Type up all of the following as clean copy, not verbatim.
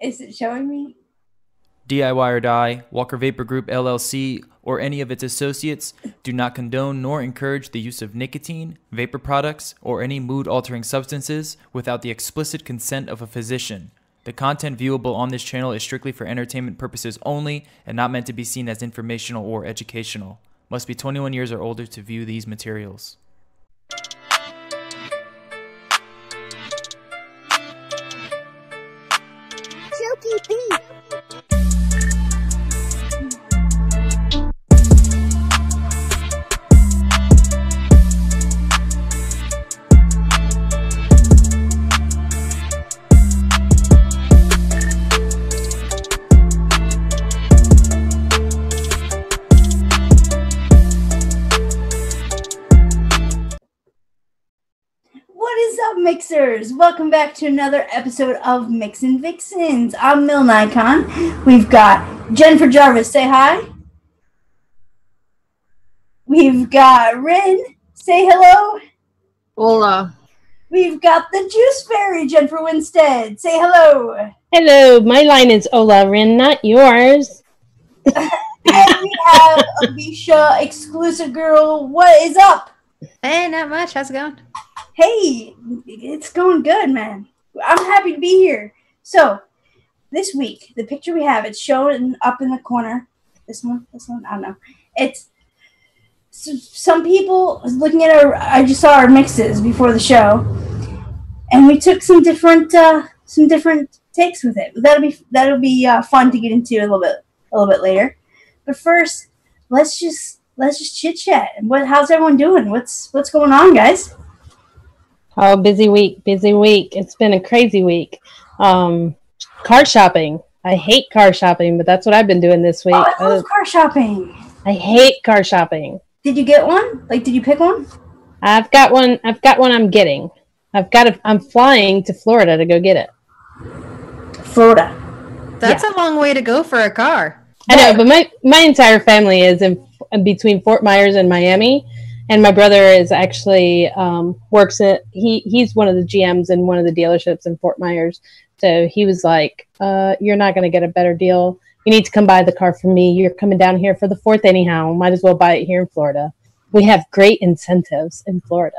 Is it showing me? DIY or Die, Walker Vapor Group LLC, or any of its associates do not condone nor encourage the use of nicotine, vapor products, or any mood-altering substances without the explicit consent of a physician. The content viewable on this channel is strictly for entertainment purposes only and not meant to be seen as informational or educational. Must be 21 years or older to view these materials. Silky beat. What is up, mixers? Welcome back to another episode of MIXINVIXENS. I'm mlNikon. We've got Jennifer Jarvis. Say hi. We've got Rin. Say hello. Hola. We've got TheJuiceFairy, Jennifer Winstead. Say hello. Hello, my line is Ola Rin, not yours. And we have Avisha, exclusive girl. What is up? Hey, not much. How's it going? Hey, it's going good, man. I'm happy to be here. So, this week, the picture we have, it's shown up in the corner. This one, I don't know. It's some people looking at I just saw our mixes before the show, and we took some different takes with it. That'll be fun to get into a little bit later. But first, let's just chit chat. How's everyone doing? What's going on, guys? Oh, busy week. It's been a crazy week. Car shopping. I hate car shopping, but that's what I've been doing this week. Oh, I love car shopping. I hate car shopping. Did you get one? Like, did you pick one? I've got one I'm getting. I'm flying to Florida to go get it. Florida. That's a long way to go for a car. I know, but my entire family is in between Fort Myers and Miami. And my brother is actually works at he's one of the GMs in one of the dealerships in Fort Myers. So he was like, "You're not going to get a better deal. You need to come buy the car from me. You're coming down here for the 4th anyhow. Might as well buy it here in Florida. We have great incentives in Florida."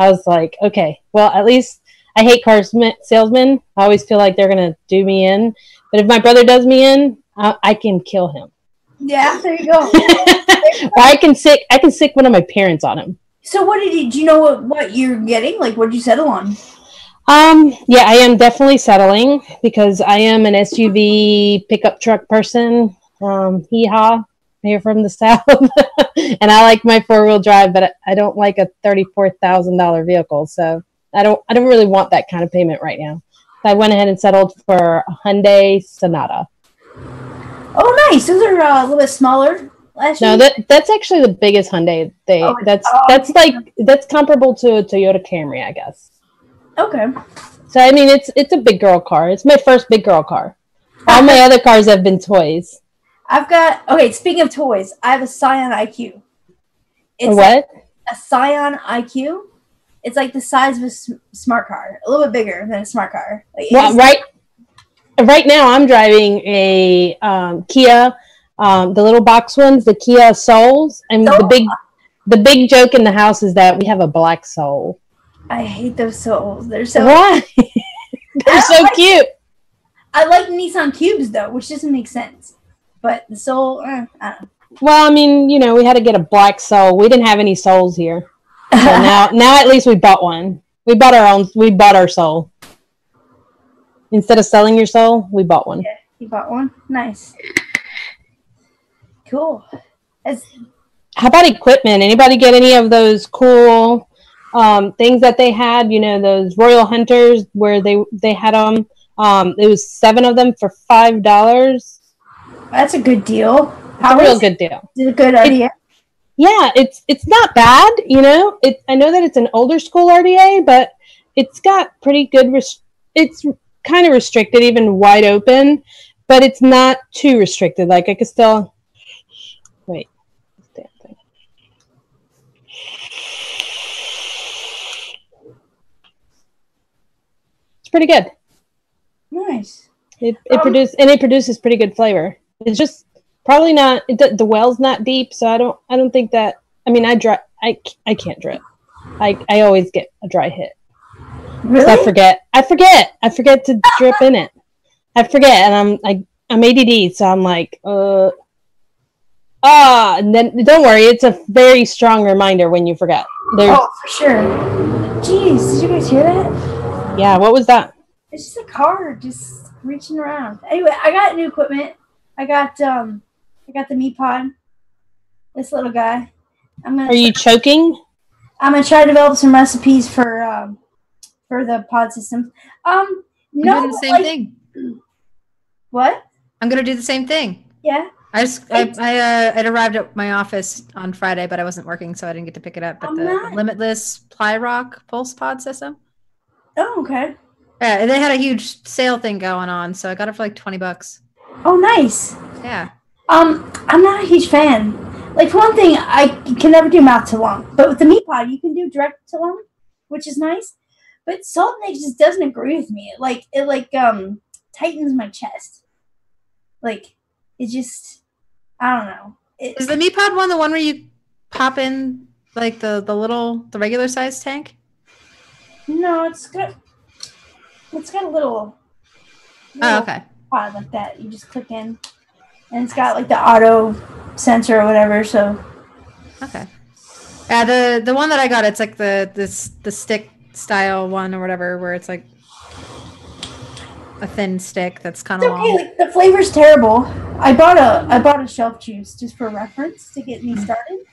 I was like, "Okay, well, at least I hate car salesmen. I always feel like they're going to do me in. But if my brother does me in, I can kill him." Yeah, there you go. Or I can sick one of my parents on him. So do you know what you're getting? Like, what did you settle on? Yeah, I am definitely settling because I am an SUV pickup truck person. Hee-haw, here from the South. And I like my 4-wheel drive, but I don't like a $34,000 vehicle. So I don't really want that kind of payment right now. So I went ahead and settled for a Hyundai Sonata. Oh, nice. Those are a little bit smaller. No, that's actually the biggest Hyundai. That's comparable to a Toyota Camry, I guess. Okay. So I mean, it's a big girl car. It's my first big girl car. All my other cars have been toys. Speaking of toys, I have a Scion IQ. It's a what? Like a Scion IQ. It's like the size of a smart car, a little bit bigger than a smart car. Right now, I'm driving a Kia. The little box ones, the Kia Souls, and the big joke in the house is that we have a black Soul. I hate those Souls. They're so why? They're so cute. I like Nissan Cubes though, which doesn't make sense. But the Soul, I don't know. Well, I mean, we had to get a black Soul. We didn't have any Souls here, so now at least we bought one. We bought our own. We bought our Soul instead of selling your Soul. We bought one. Yeah, you bought one. Nice. Cool. How about equipment? Anybody get any of those cool things that they had? Those Royal Hunters where they had them. It was 7 of them for $5. That's a good deal. It's a real good deal. Is it a good RDA? Yeah, it's not bad. I know that it's an older school RDA, but it's got pretty good. It's kind of restricted, even wide open, but it's not too restricted. Like I could still. Wait. Damn thing. It's pretty good. Nice. It produces pretty good flavor. It's just probably not. The well's not deep, so I don't think that. I mean, I can't drip. I always get a dry hit. Really? I forget to drip in it. I forget, and I'm ADD, so I'm like, and then don't worry, it's a very strong reminder when you forget. Oh, for sure. Jeez, did you guys hear that? Yeah, what was that? It's just a car just reaching around. Anyway, I got new equipment. I got the meat pod. This little guy. Are you choking? I'm gonna try to develop some recipes for the pod system. I'm No, doing the same thing. What? I'm gonna do the same thing. Yeah. It arrived at my office on Friday, but I wasn't working, so I didn't get to pick it up. But the limitless ply rock pulse pod system. Oh, okay. Yeah, they had a huge sale thing going on, so I got it for like $20. Oh, nice. Yeah. I'm not a huge fan. Like, for one thing, I can never do mouth to lung, but with the meat pod, you can do direct to lung, which is nice. But salt mix just doesn't agree with me. It tightens my chest. Like, it just, I don't know. Is the meat pod one where you pop in like the regular size tank? No, it's got a little okay. pod like that. You just click in, and it's got like the auto sensor or whatever. So okay. Yeah, the one that I got, it's like the stick style one or whatever, where it's like a thin stick that's kind of long. Like, the flavor's terrible. I bought a shelf juice just for reference to get me started.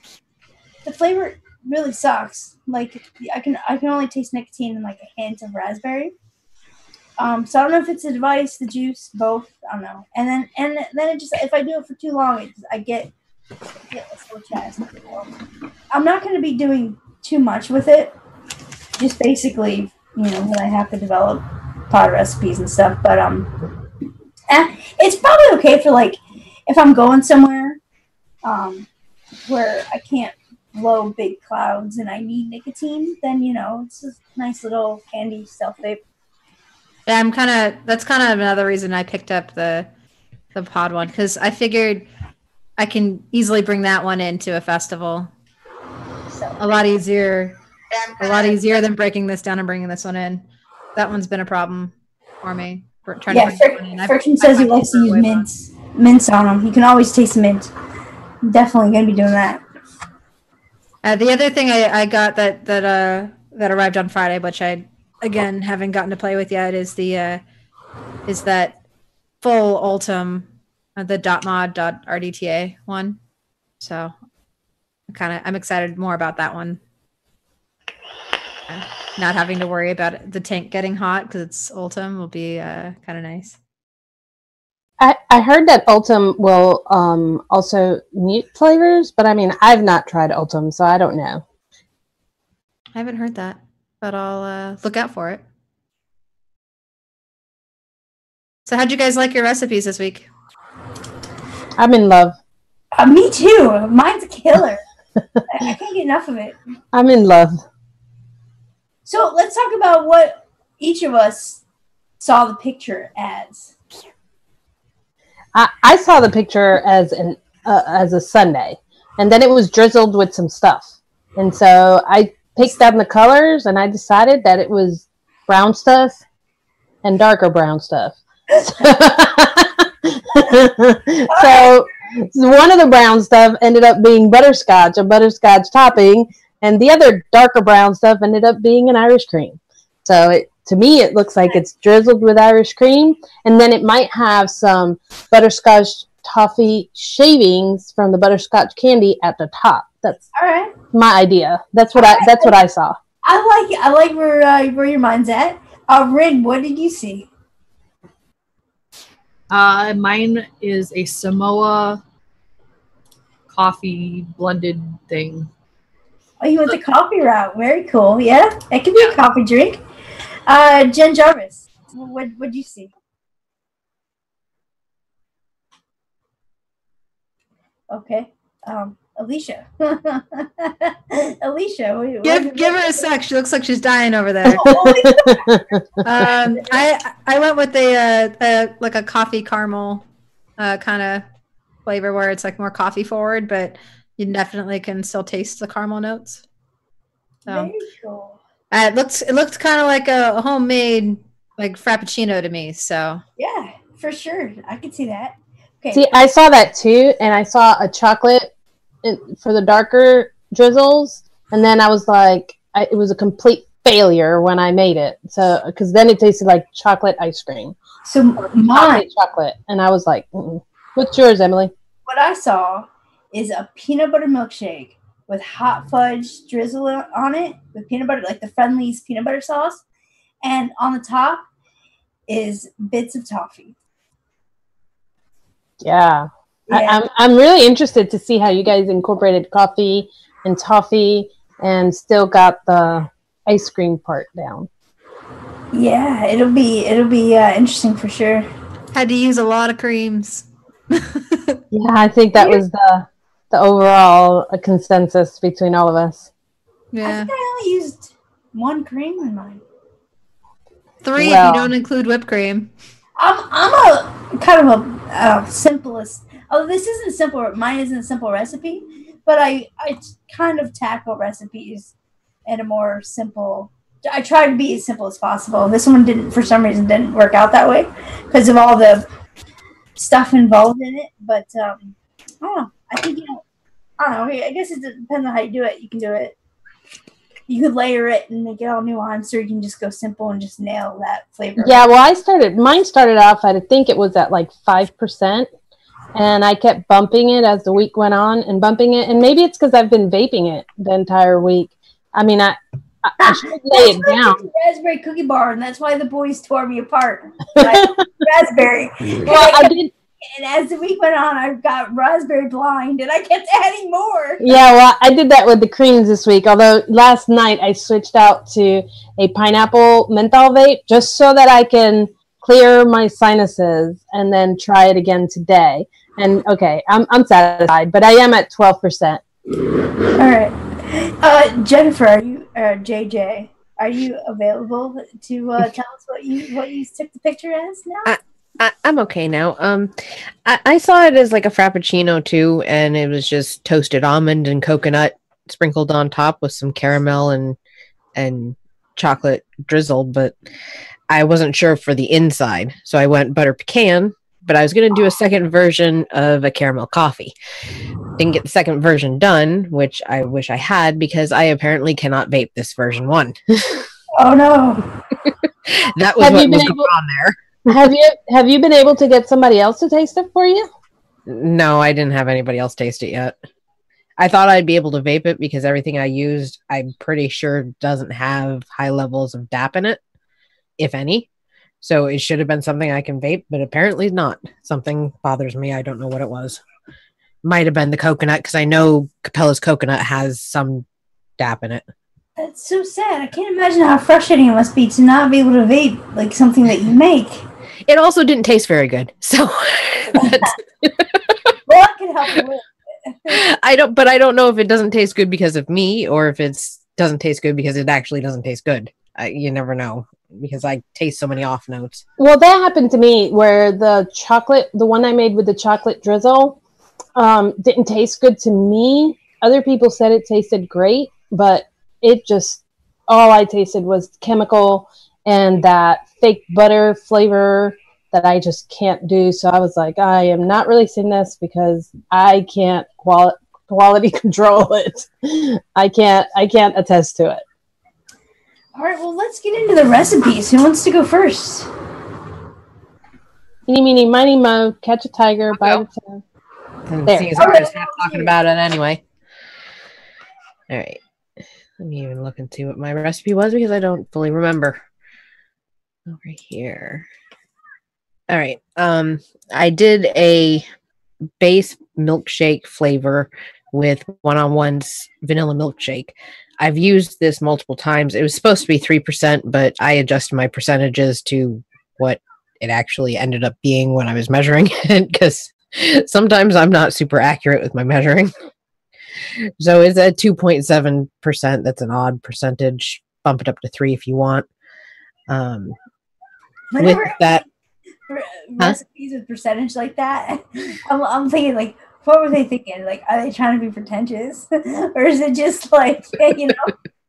The flavor really sucks. Like, I can only taste nicotine and like a hint of raspberry. So I don't know if it's the device, the juice, both. I don't know. And then it just, if I do it for too long, I get a slow chest. I'm not going to be doing too much with it. Just basically, when I have to develop pod recipes and stuff. But it's probably okay for like if I'm going somewhere where I can't blow big clouds and I need nicotine, then it's a nice little handy stealth vape. Yeah, that's kind of another reason I picked up the pod one, because I figured I can easily bring that one into a festival. So a lot easier than breaking this down and bringing this one in. That one's been a problem for me. Friction says he likes to use mints on them. You can always taste the mint. I'm definitely gonna be doing that. The other thing I got that arrived on Friday, which I again haven't gotten to play with yet, is that full Ultim, the .mod.rdta one. So I'm excited more about that one. Not having to worry about the tank getting hot because it's Ultim will be kind of nice. I heard that Ultim will also mute flavors, but I mean, I've not tried Ultim, so I don't know. I haven't heard that, but I'll look out for it. So how'd you guys like your recipes this week? I'm in love. Me too. Mine's a killer. I can't get enough of it. I'm in love. So let's talk about what each of us saw the picture as. I saw the picture as a sundae, and then it was drizzled with some stuff. And so I picked out the colors, and I decided that it was brown stuff and darker brown stuff. So one of the brown stuff ended up being butterscotch, a butterscotch topping, and the other darker brown stuff ended up being an Irish cream. So to me, it looks like it's drizzled with Irish cream, and then it might have some butterscotch toffee shavings from the butterscotch candy at the top. That's all right. My idea. That's what I saw. I like where your mind's at. Rin, what did you see? Mine is a Samoa coffee blended thing. Oh, you went the coffee route. Very cool. Yeah, it could be a coffee drink. Jen Jarvis, what'd you see? Okay. Alicia. Alicia, Give her a sec. She looks like she's dying over there. I went with a like a coffee caramel kind of flavor where it's like more coffee forward, but you definitely can still taste the caramel notes. So Very cool. it looks kind of like a homemade like frappuccino to me. So Yeah, for sure. I can see that. Okay. See, I saw that too, and I saw a chocolate for the darker drizzles, and then I was like, it was a complete failure when I made it. So, because then it tasted like chocolate ice cream. So mine, chocolate, and I was like, what's yours, Emily? what I saw is a peanut butter milkshake with hot fudge drizzle on it with peanut butter, like the Friendly's peanut butter sauce, and on the top is bits of toffee. Yeah. Yeah. I'm really interested to see how you guys incorporated coffee and toffee and still got the ice cream part down. Yeah, it'll be interesting for sure. had to use a lot of creams. Yeah, I think that was the overall consensus between all of us. I Yeah, think I only used one cream in mine. 3 Well. if you don't include whipped cream. I'm a kind of a simplest. Although this isn't simple, mine isn't a simple recipe, but I kind of tackle recipes in a more simple. I try to be as simple as possible. This one didn't, for some reason, didn't work out that way because of all the stuff involved in it. But I don't know. I think I don't know. I guess it depends on how you do it. You can do it. You could layer it and make it all nuanced, or you can just go simple and just nail that flavor. Yeah, well, mine started off, I think it was at like 5%, and I kept bumping it as the week went on and bumping it, and maybe it's because I've been vaping it the entire week. I mean, I should lay it down. Raspberry cookie bar, and that's why the boys tore me apart. Right? Raspberry. Well, I did. And as the week went on, I got raspberry blind, and I kept adding more. Yeah, well, I did that with the creams this week. Although last night I switched out to a pineapple menthol vape just so that I can clear my sinuses, and then try it again today. And okay, I'm satisfied, but I am at 12%. All right, Jennifer, are you JJ? Are you available to tell us what you took the picture as now? I'm okay now. I saw it as like a frappuccino too, and it was just toasted almond and coconut sprinkled on top with some caramel and chocolate drizzled, but I wasn't sure for the inside, so I went butter pecan. But I was going to do a second version of a caramel coffee. Didn't get the second version done, which I wish I had because I apparently cannot vape this version 1. Oh no! That was what was going on there. Have you been able to get somebody else to taste it for you? No, I didn't have anybody else taste it yet. I thought I'd be able to vape it because everything I used, I'm pretty sure doesn't have high levels of DAP in it, if any. So it should have been something I can vape, but apparently not. Something bothers me. I don't know what it was. Might have been the coconut because I know Capella's coconut has some DAP in it. That's so sad. I can't imagine how frustrating it must be to not be able to vape like something that you make. It also didn't taste very good. So Well, I can help you with it. I don't know if it doesn't taste good because of me or if it doesn't taste good because it actually doesn't taste good. You never know because I taste so many off notes. Well, that happened to me where the one I made with the chocolate drizzle, didn't taste good to me. Other people said it tasted great, but it just, all I tasted was chemical and that fake butter flavor that I just can't do. So I was like, I am not releasing this because I can't quality control it. I can't attest to it. All right, well, let's get into the recipes. Who wants to go first? Eeny, meeny, miny, mo, catch a tiger, bite a tail. There. Seeing as I was half talking about it anyway. All right. Let me even look and see what my recipe was because I don't fully remember. Over here. All right. I did a base milkshake flavor with one-on-one's vanilla milkshake. I've used this multiple times. It was supposed to be 3%, but I adjusted my percentages to what it actually ended up being when I was measuring it because sometimes I'm not super accurate with my measuring. So it's at 2.7%. That's an odd percentage. Bump it up to 3 if you want. With Whenever that, recipes with percentage like that, I'm thinking like, what were they thinking? Like, are they trying to be pretentious, or is it just like, you know?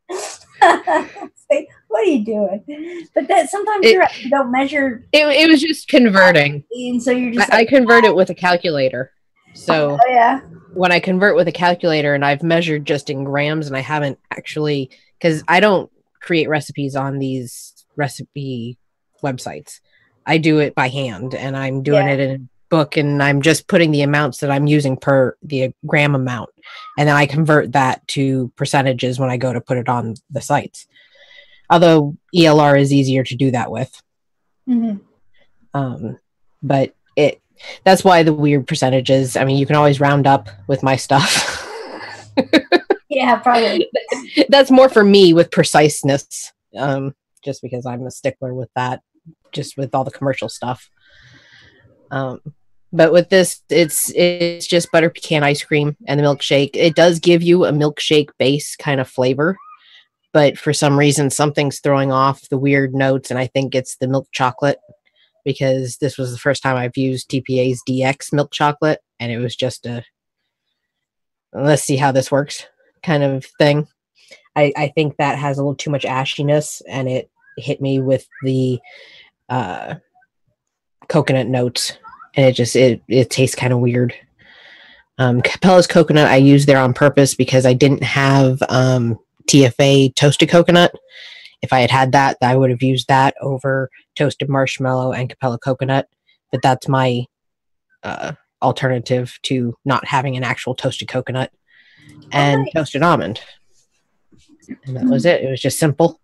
It's like, what are you doing? But that sometimes you don't measure. It was just converting, and so you're just. I convert it with a calculator. So yeah. When I convert with a calculator, and I've measured just in grams, and I haven't actually, because I don't create recipes on these recipe websites. I do it by hand, and I'm doing it in a book, and I'm just putting the amounts that I'm using per the gram amount, and then I convert that to percentages when I go to put it on the sites. Although ELR is easier to do that with. But that's why the weird percentages. I mean, you can always round up with my stuff. Yeah, probably. That's more for me with preciseness. Just because I'm a stickler with that, just with all the commercial stuff. But with this, it's just butter pecan ice cream and the milkshake. It does give you a milkshake base kind of flavor, but for some reason, something's throwing off the weird notes, and I think it's the milk chocolate, because this was the first time I've used TPA's DX milk chocolate, and it was just a let's see how this works kind of thing. I think that has a little too much ashiness, and it hit me with the coconut notes, and it tastes kind of weird. Capella's coconut I used there on purpose because I didn't have TFA toasted coconut. If I had that, I would have used that over toasted marshmallow and Capella coconut, but that's my alternative to not having an actual toasted coconut and toasted almond. And that was it. It was just simple.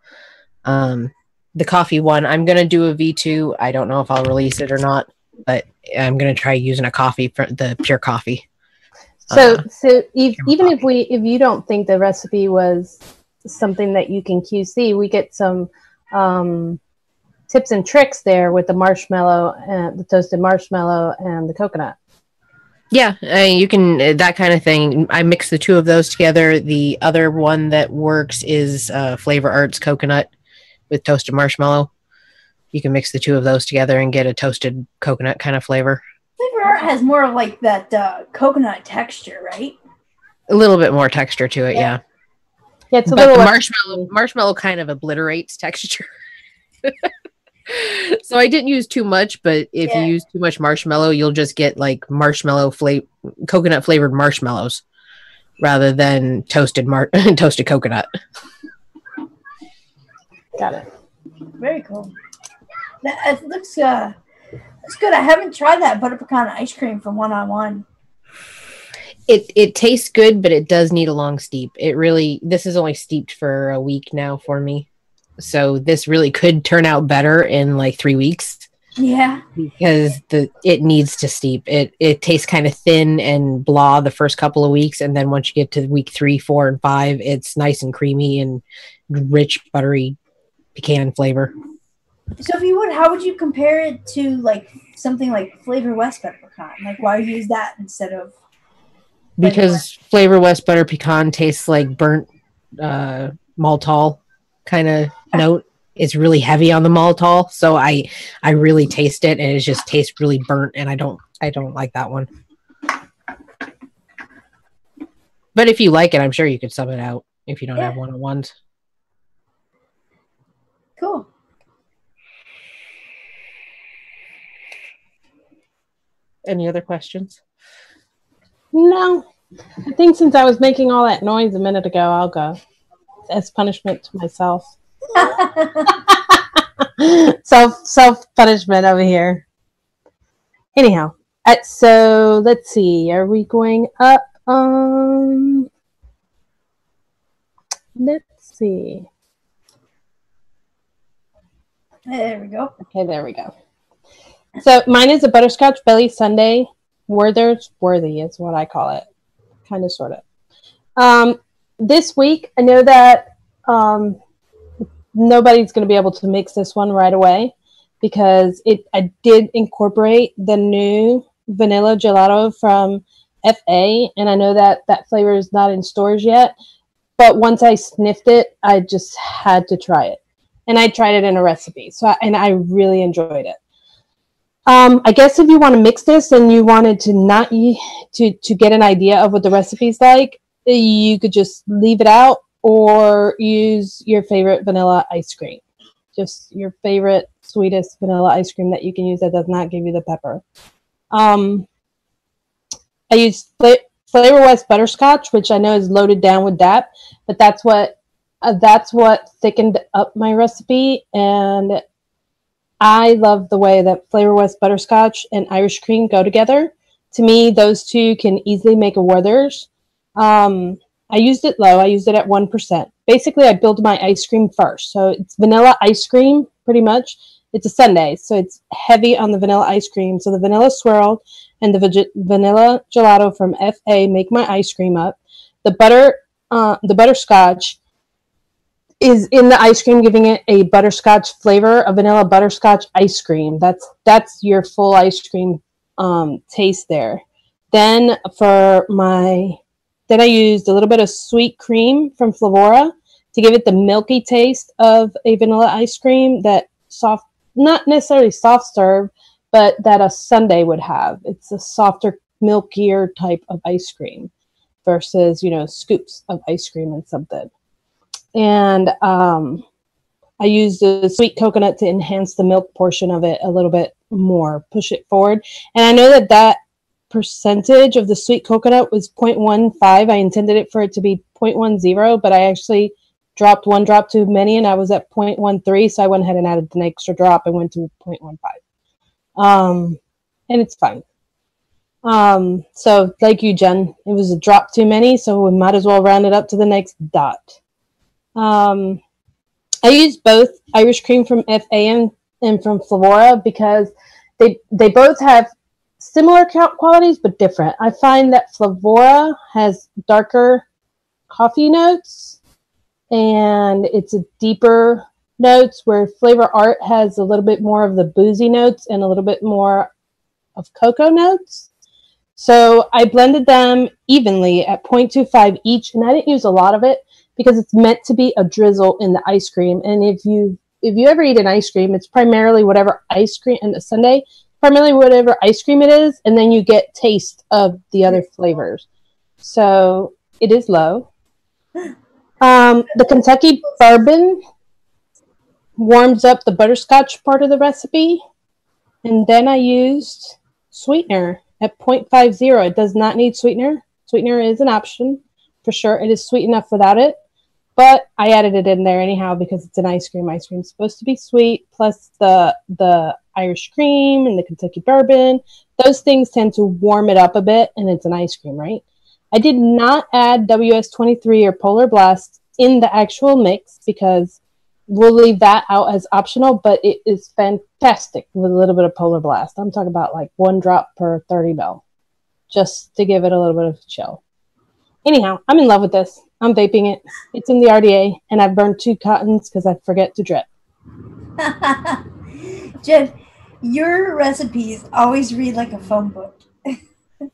The coffee one, I'm going to do a V2. I don't know if I'll release it or not, but I'm going to try using a coffee for the pure coffee. So even if you don't think the recipe was something that you can QC, we get some tips and tricks there with the marshmallow and the toasted marshmallow and the coconut. Yeah, you can, that kind of thing. I mix the two of those together. The other one that works is Flavor Arts coconut with toasted marshmallow. You can mix the two of those together and get a toasted coconut kind of flavor. Flavor Art has more of like that coconut texture, right? A little bit more texture to it, yeah. Yeah, it's a but little the marshmallow kind of obliterates texture. So I didn't use too much, but if you use too much marshmallow, you'll just get like coconut flavored marshmallows rather than toasted coconut. Got it. Very cool. It looks good. I haven't tried that butter pecan ice cream from 1-on-1. It tastes good, but it does need a long steep. This is only steeped for a week now for me. So this really could turn out better in like 3 weeks. Yeah. Because it needs to steep. It tastes kind of thin and blah the first couple of weeks, and then once you get to week 3, 4, and 5, it's nice and creamy and rich, buttery pecan flavor. So if you would, how would you compare it to like something like Flavor West butter pecan? Like why use that instead of because Flavor West butter pecan tastes like burnt maltol kind of note. It's really heavy on the maltol, so I really taste it, and it just tastes really burnt, and I don't like that one. But if you like it, I'm sure you could sub it out if you don't have 1-on-1s. Cool. Any other questions? No. I think since I was making all that noise a minute ago, I'll go. As punishment to myself. self punishment over here. Anyhow, so let's see. Are we going up? Let's see. There we go. Okay, there we go. So mine is a butterscotch belly sundae. Werther's Worthy is what I call it. Kind of, sort of. This week, I know that nobody's going to be able to mix this one right away because I did incorporate the new vanilla gelato from FA, and I know that that flavor is not in stores yet. But once I sniffed it, I just had to try it, and I tried it in a recipe. And I really enjoyed it. I guess if you want to mix this and you wanted to not to get an idea of what the recipe's like, you could just leave it out or use your favorite vanilla ice cream. Just your favorite sweetest vanilla ice cream that you can use that does not give you the pepper. I use Flavor West Butterscotch, which I know is loaded down with DAP, but that's what thickened up my recipe, and I love the way that Flavor West Butterscotch and Irish cream go together. To me, those two can easily make a Werther's. I used it low. I used it at 1%. Basically, I build my ice cream first. So it's vanilla ice cream, pretty much. It's a sundae, so it's heavy on the vanilla ice cream. So the vanilla swirl and the vanilla gelato from FA make my ice cream up. The butterscotch is in the ice cream, giving it a butterscotch flavor, a vanilla butterscotch ice cream. That's your full ice cream taste there. Then I used a little bit of sweet cream from Flavora to give it the milky taste of a vanilla ice cream, that soft, not necessarily soft serve, but that a sundae would have. It's a softer, milkier type of ice cream versus, scoops of ice cream and something. And I used the sweet coconut to enhance the milk portion of it a little bit more, push it forward. And I know that percentage of the sweet coconut was 0.15. I intended it for it to be 0.10, but I actually dropped one drop too many, and I was at 0.13, so I went ahead and added an extra drop and went to 0.15. And it's fine. So like you, Jen, it was a drop too many, so we might as well round it up to the next dot. I used both Irish cream from FA and from Flavora because they both have similar qualities but different. I find that Flavora has darker coffee notes and it's a deeper notes, where Flavor Art has a little bit more of the boozy notes and a little bit more of cocoa notes. So I blended them evenly at 0.25 each, and I didn't use a lot of it because it's meant to be a drizzle in the ice cream. And if you ever eat an ice cream, it's primarily whatever ice cream, and a sundae, primarily whatever ice cream it is, and then you get taste of the other flavors. So it is low. The Kentucky bourbon warms up the butterscotch part of the recipe, and then I used sweetener at 0.50. It does not need sweetener. Sweetener is an option for sure. It is sweet enough without it, but I added it in there anyhow because it's an ice cream. Ice cream is supposed to be sweet, plus the Irish cream and the Kentucky bourbon. Those things tend to warm it up a bit, and it's an ice cream, right? I did not add WS-23 or Polar Blast in the actual mix because we'll leave that out as optional, but it is fantastic with a little bit of Polar Blast. I'm talking about like 1 drop per 30 ml, just to give it a little bit of chill. Anyhow, I'm in love with this. I'm vaping it. It's in the RDA, and I've burned 2 cottons because I forget to drip. Jen, your recipes always read like a phone book.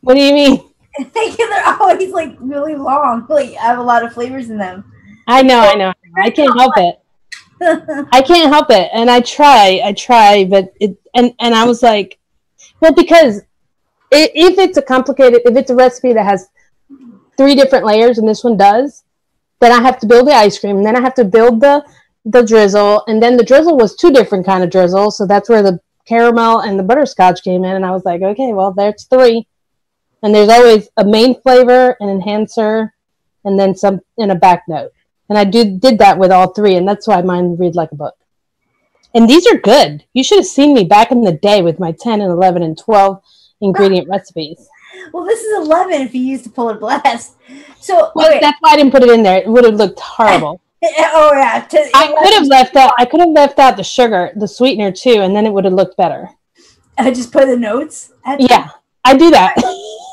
What do you mean? They're always like really long. Like I have a lot of flavors in them. I know. I can't help it. I can't help it, and I try, but I was like, well, because if it's a recipe that has 3 different layers, and this one does, then I have to build the ice cream, and then I have to build the drizzle, and then the drizzle was 2 different kind of drizzle, so that's where the caramel and the butterscotch came in, and I was like, okay, well, there's 3, and there's always a main flavor, an enhancer, and then some in a back note. And I did that with all 3, and that's why mine read like a book. And these are good. You should have seen me back in the day with my 10 and 11 and 12 ingredient recipes. Well, this is 11 if you use the Polar Blast. So that's why I didn't put it in there. It would have looked horrible. Oh yeah. I could have left out the sugar, the sweetener too, and then it would have looked better. I just put the notes. Yeah, I do that.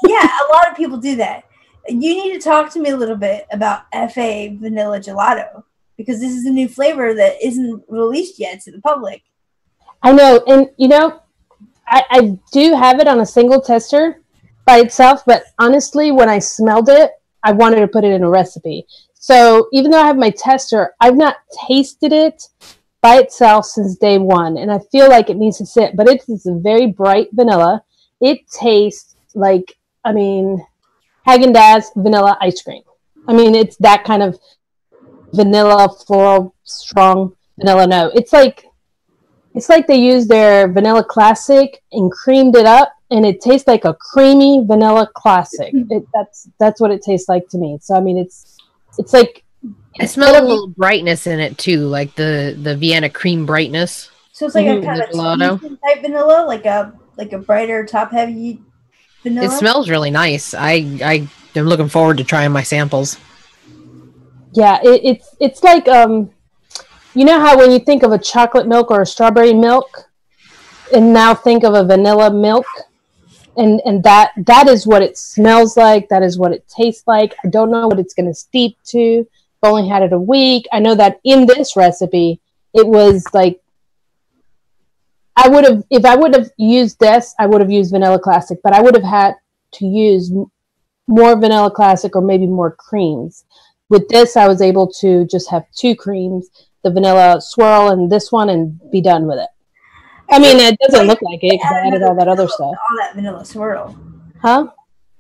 Yeah, a lot of people do that. You need to talk to me a little bit about FA Vanilla Gelato, because this is a new flavor that isn't released yet to the public. I know, and I do have it on a single tester, by itself, but honestly, when I smelled it, I wanted to put it in a recipe. So even though I have my tester, I've not tasted it by itself since day one, and I feel like it needs to sit. But it is a very bright vanilla. It tastes like, I mean, Haagen-Dazs vanilla ice cream. I mean, it's that kind of vanilla, floral, strong vanilla note. It's like they used their vanilla classic and creamed it up, and it tastes like a creamy vanilla classic. That's what it tastes like to me. So I mean, it's like I smell a little brightness in it too, like the Vienna cream brightness. So it's like a kind of type vanilla, like a brighter top heavy vanilla. It smells really nice. I am looking forward to trying my samples. Yeah, it's like you know how when you think of a chocolate milk or a strawberry milk, and now think of a vanilla milk, and that is what it smells like. That is what it tastes like. I don't know what it's going to steep to. I've only had it a week. I know that in this recipe, it was like if I would have used this, I would have used Vanilla Classic, but I would have had to use more Vanilla Classic or maybe more creams. With this, I was able to just have 2 creams, the vanilla swirl and this one, and be done with it. I mean, it doesn't look like it because I added all that other stuff. All that vanilla swirl. Huh?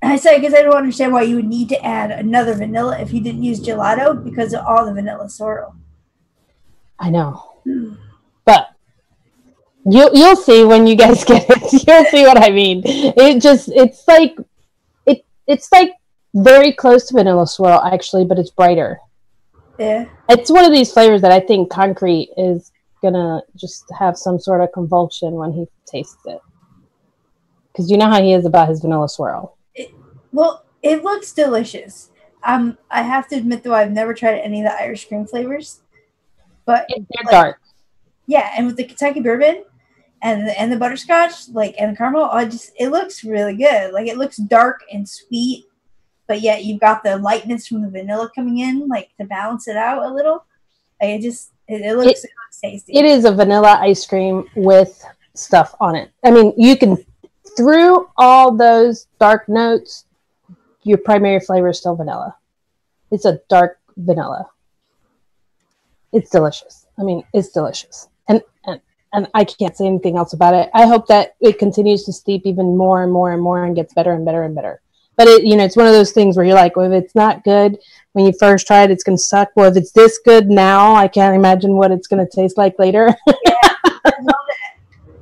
I say because I don't understand why you would need to add another vanilla if you didn't use gelato because of all the vanilla swirl. I know. But you'll see when you guys get it. You'll see what I mean. It's like very close to vanilla swirl actually, but it's brighter. Yeah. It's one of these flavors that I think Concrete is gonna just have some sort of convulsion when he tastes it. Because you know how he is about his vanilla swirl. It looks delicious. I have to admit though, I've never tried any of the Irish cream flavors. But they're dark. Yeah, and with the Kentucky bourbon and the butterscotch, and the caramel, it looks really good. Like it looks dark and sweet, but yet you've got the lightness from the vanilla coming in, to balance it out a little. It looks tasty. It is a vanilla ice cream with stuff on it. I mean, you can, through all those dark notes, your primary flavor is still vanilla. It's a dark vanilla. It's delicious. I mean, it's delicious. And I can't say anything else about it. I hope that it continues to steep even more and more and more and gets better and better and better. But it's one of those things where you're like, well, if it's not good when you first try it, it's going to suck. Well, if it's this good now, I can't imagine what it's going to taste like later. Yeah, I love it.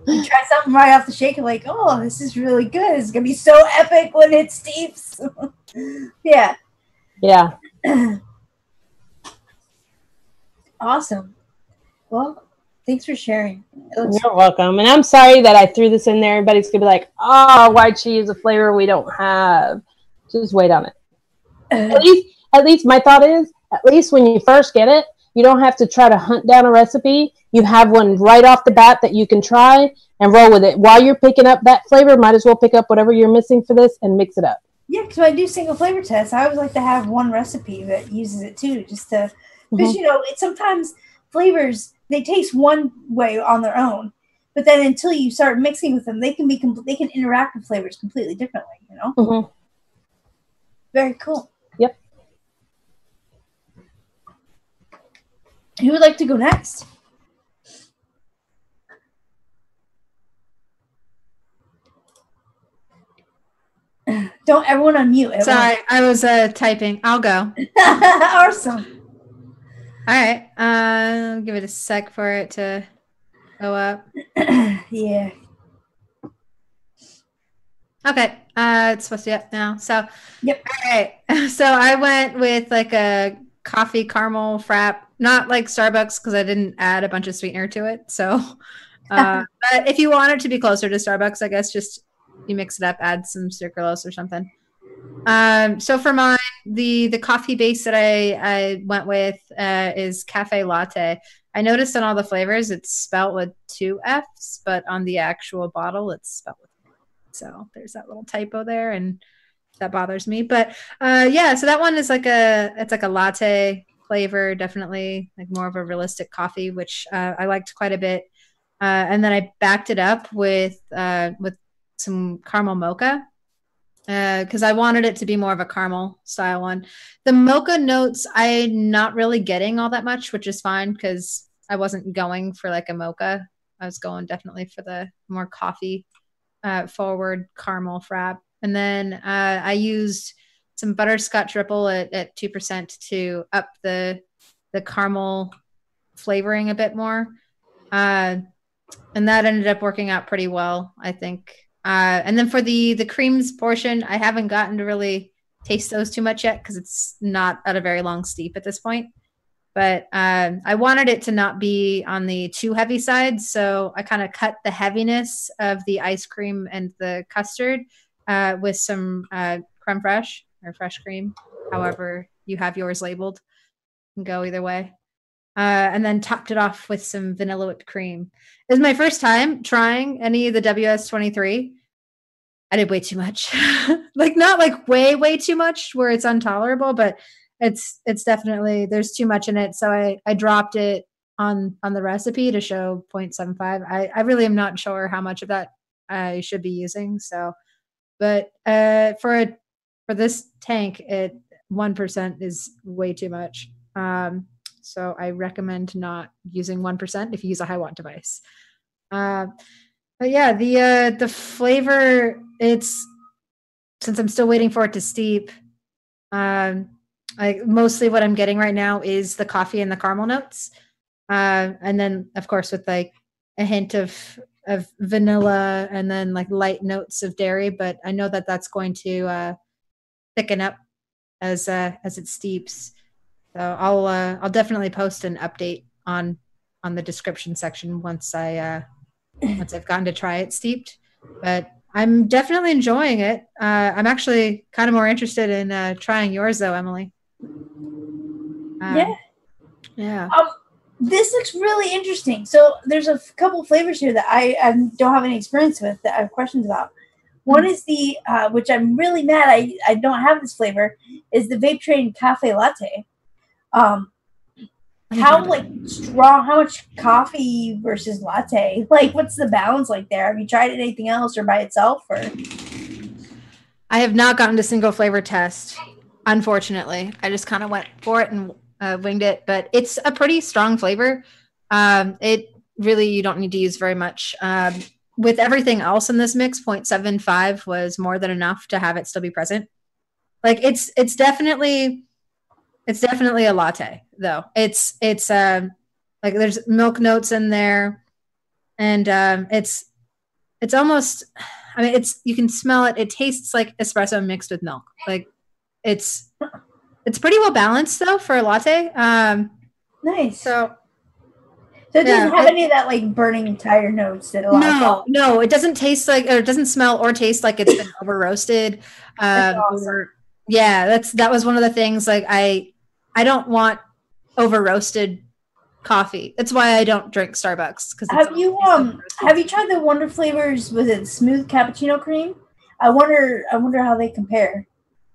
You try something right off the shaker, like, oh, this is really good. It's going to be so epic when it steeps. Yeah. Yeah. Awesome. Well, thanks for sharing. You're welcome. And I'm sorry that I threw this in there. Everybody's going to be like, oh, why'd she use a flavor we don't have? Just wait on it. At least my thought is, at least when you first get it, you don't have to try to hunt down a recipe. You have one right off the bat that you can try and roll with it. While you're picking up that flavor, might as well pick up whatever you're missing for this and mix it up. Yeah, because when I do single flavor tests, I always like to have one recipe that uses it too, just to, because sometimes flavors, they taste one way on their own, but then until you start mixing with them, they can interact with flavors completely differently. Mm-hmm. Very cool. Yep. Who would like to go next? Don't everyone unmute. Sorry, I was typing. I'll go. Awesome. All right. I'll give it a sec for it to go up. Yeah. Okay. It's supposed to be up now. So, yep. All right. So I went with a coffee caramel frappe, not like Starbucks because I didn't add a bunch of sweetener to it. So, but if you want it to be closer to Starbucks, I guess just you mix it up, add some sucralose or something. So for mine, the coffee base that I went with is cafe latte. I noticed on all the flavors it's spelled with 2 F's, but on the actual bottle it's spelled with 1. So there's that little typo there, and that bothers me. But yeah, so that one is it's like a latte flavor, definitely like more of a realistic coffee, which I liked quite a bit. And then I backed it up with some caramel mocha. because I wanted it to be more of a caramel style one. The mocha notes, I'm not really getting all that much, which is fine because I wasn't going for like a mocha. I was going definitely for the more coffee forward caramel frap. And then I used some butterscotch ripple at 2% to up the caramel flavoring a bit more. And that ended up working out pretty well, I think. And then for the creams portion, I haven't gotten to really taste those too much yet because it's not at a very long steep at this point. But I wanted it to not be on the too heavy side, so I kind of cut the heaviness of the ice cream and the custard with some creme fraiche or fresh cream, however you have yours labeled. You can go either way. And then topped it off with some vanilla whipped cream. It was my first time trying any of the WS23. I did way too much. Like not like way too much where it's intolerable, but it's definitely, there's too much in it. So I dropped it on the recipe to show 0.75. I really am not sure how much of that I should be using. So, but for this tank, 1% is way too much. So I recommend not using 1% if you use a high watt device. But yeah, the flavor, it's, since I'm still waiting for it to steep, mostly what I'm getting right now is the coffee and the caramel notes. And then of course with like a hint of vanilla and then like light notes of dairy, but I know that that's going to thicken up as it steeps. So I'll definitely post an update on the description section once I've gotten to try it steeped. But I'm definitely enjoying it. I'm actually kind of more interested in trying yours though, Emily. Yeah. This looks really interesting. So there's a couple flavors here that I don't have any experience with that I have questions about. One is the which I'm really mad I don't have this flavor, is the Vape Train Cafe Latte. How like strong? How much coffee versus latte? Like, what's the balance like there? Have you tried anything else or by itself? Or I have not gotten to single flavor test, unfortunately. I just kind of went for it and winged it, but it's a pretty strong flavor. It really, you don't need to use very much. With everything else in this mix, 0.75 was more than enough to have it still be present. Like it's definitely a latte though. It's like there's milk notes in there, and it's almost, I mean, you can smell it. It tastes like espresso mixed with milk. Like it's pretty well balanced though for a latte. nice. So it doesn't have any of that like burning tire notes that a lot. No, it doesn't taste like, or it doesn't smell or taste like it's been over roasted. Awesome. Yeah, that was one of the things. Like I don't want over roasted coffee. That's why I don't drink Starbucks. Because have you tried the Wonder flavors? Was it smooth cappuccino cream? I wonder how they compare.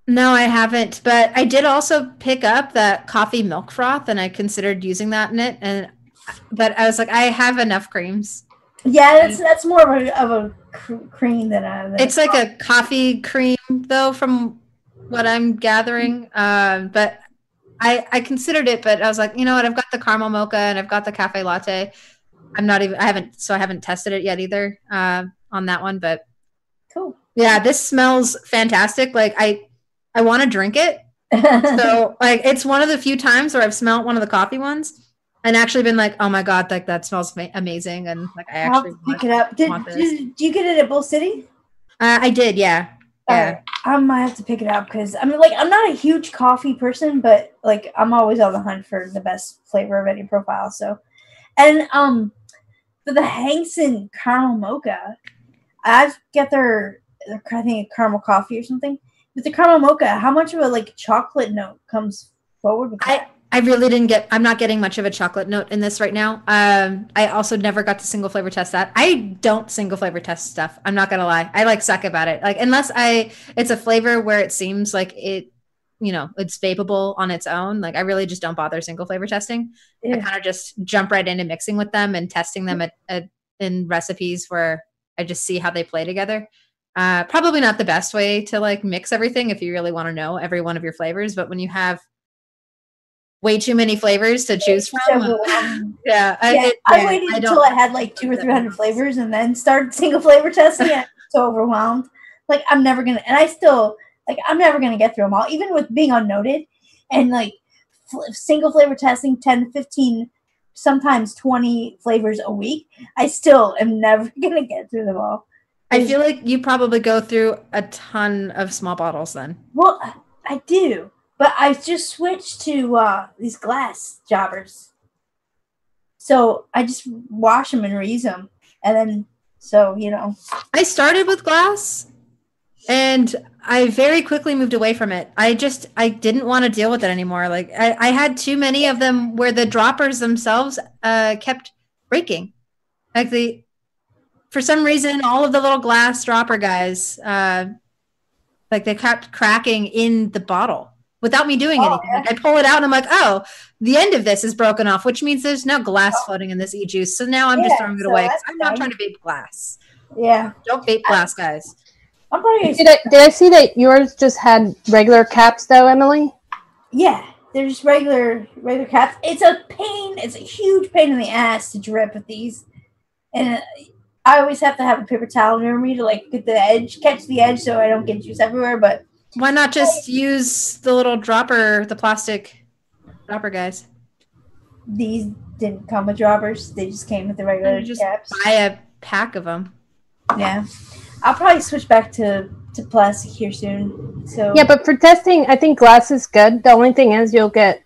No, I haven't. But I did also pick up that coffee milk froth, and I considered using that in it. But I was like, I have enough creams. Yeah, that's more of a cream than it's like a coffee cream though, from what I'm gathering. But I considered it, but I was like, you know what? I've got the caramel mocha and I've got the cafe latte. I haven't tested it yet either on that one, but cool. Yeah, this smells fantastic. Like I want to drink it. So like it's one of the few times where I've smelled one of the coffee ones and actually been like, oh my God, like that smells amazing. And like I actually pick it up. Did you get it at Bull City? I did, yeah. Yeah, I might have to pick it up because I mean, like, I'm not a huge coffee person, but like, I'm always on the hunt for the best flavor of any profile. So, and for the Hangson caramel mocha, I've got their I think caramel coffee or something. With the caramel mocha, how much of a like chocolate note comes forward with that? I really didn't get. I'm not getting much of a chocolate note in this right now. I also never got to single flavor test that. I don't single flavor test stuff. I'm not gonna lie. I like suck about it. Like unless it's a flavor where it seems like it, you know, it's vapeable on its own. Like I really just don't bother single flavor testing. Yeah. I kind of just jump right into mixing with them and testing them in recipes where I just see how they play together. Probably not the best way to like mix everything if you really want to know every one of your flavors, but when you have way too many flavors to choose from, I waited until I had like 200 or 300 flavors and then started single flavor testing. And I'm so overwhelmed. Like I'm never gonna get through them all, even with being unnoted and like single flavor testing 10 to 15, sometimes 20 flavors a week. I still am never gonna get through them all. I feel like you probably go through a ton of small bottles then. Well, I do, but I just switched to these glass jobbers. So I just wash them and reuse them. And then, so, you know. I started with glass and I very quickly moved away from it. I didn't want to deal with it anymore. Like I had too many of them where the droppers themselves kept breaking. Like for some reason, all of the little glass dropper guys, like they kept cracking in the bottle without me doing anything. Yeah. Like I pull it out and I'm like, oh, the end of this is broken off, which means there's no glass floating in this e-juice. So now I'm just throwing it away. I'm not trying to vape glass. Yeah. Don't vape glass, guys. I'm probably Did I see that yours just had regular caps though, Emily? Yeah, there's regular caps. It's a pain. It's a huge pain in the ass to drip with these. And I always have to have a paper towel near me to like get the edge, catch the edge so I don't get juice everywhere. But why not just use the little dropper, the plastic dropper guys? These didn't come with droppers. They just came with the regular caps. Buy a pack of them. Yeah. I'll probably switch back to plastic here soon. So yeah, but for testing, I think glass is good. The only thing is you'll get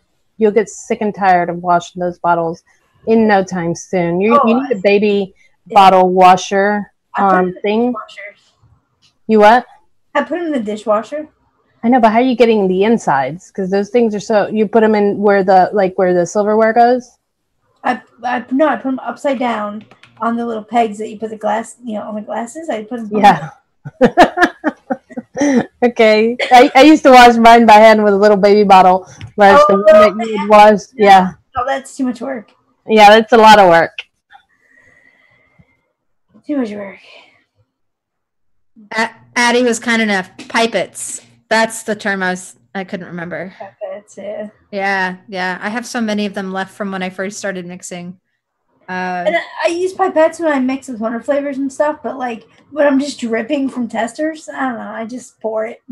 sick and tired of washing those bottles in no time soon. You need a baby bottle washer thing. You what? I put them in the dishwasher. I know, but how are you getting the insides? Because those things are so. You put them in where the silverware goes. I put them upside down on the little pegs that you put the glass, on the glasses. I put them. Yeah. Okay. I used to wash mine by hand with a little baby bottle. Whereas the one that you would wash, yeah. Oh, that's too much work. Yeah, that's a lot of work. Too much work. Addie was kind enough. Pipets. That's the term I couldn't remember. Pipets, yeah. Yeah. I have so many of them left from when I first started mixing. And I use pipettes when I mix with wonder flavors and stuff, but like when I'm just dripping from testers, I don't know. I just pour it.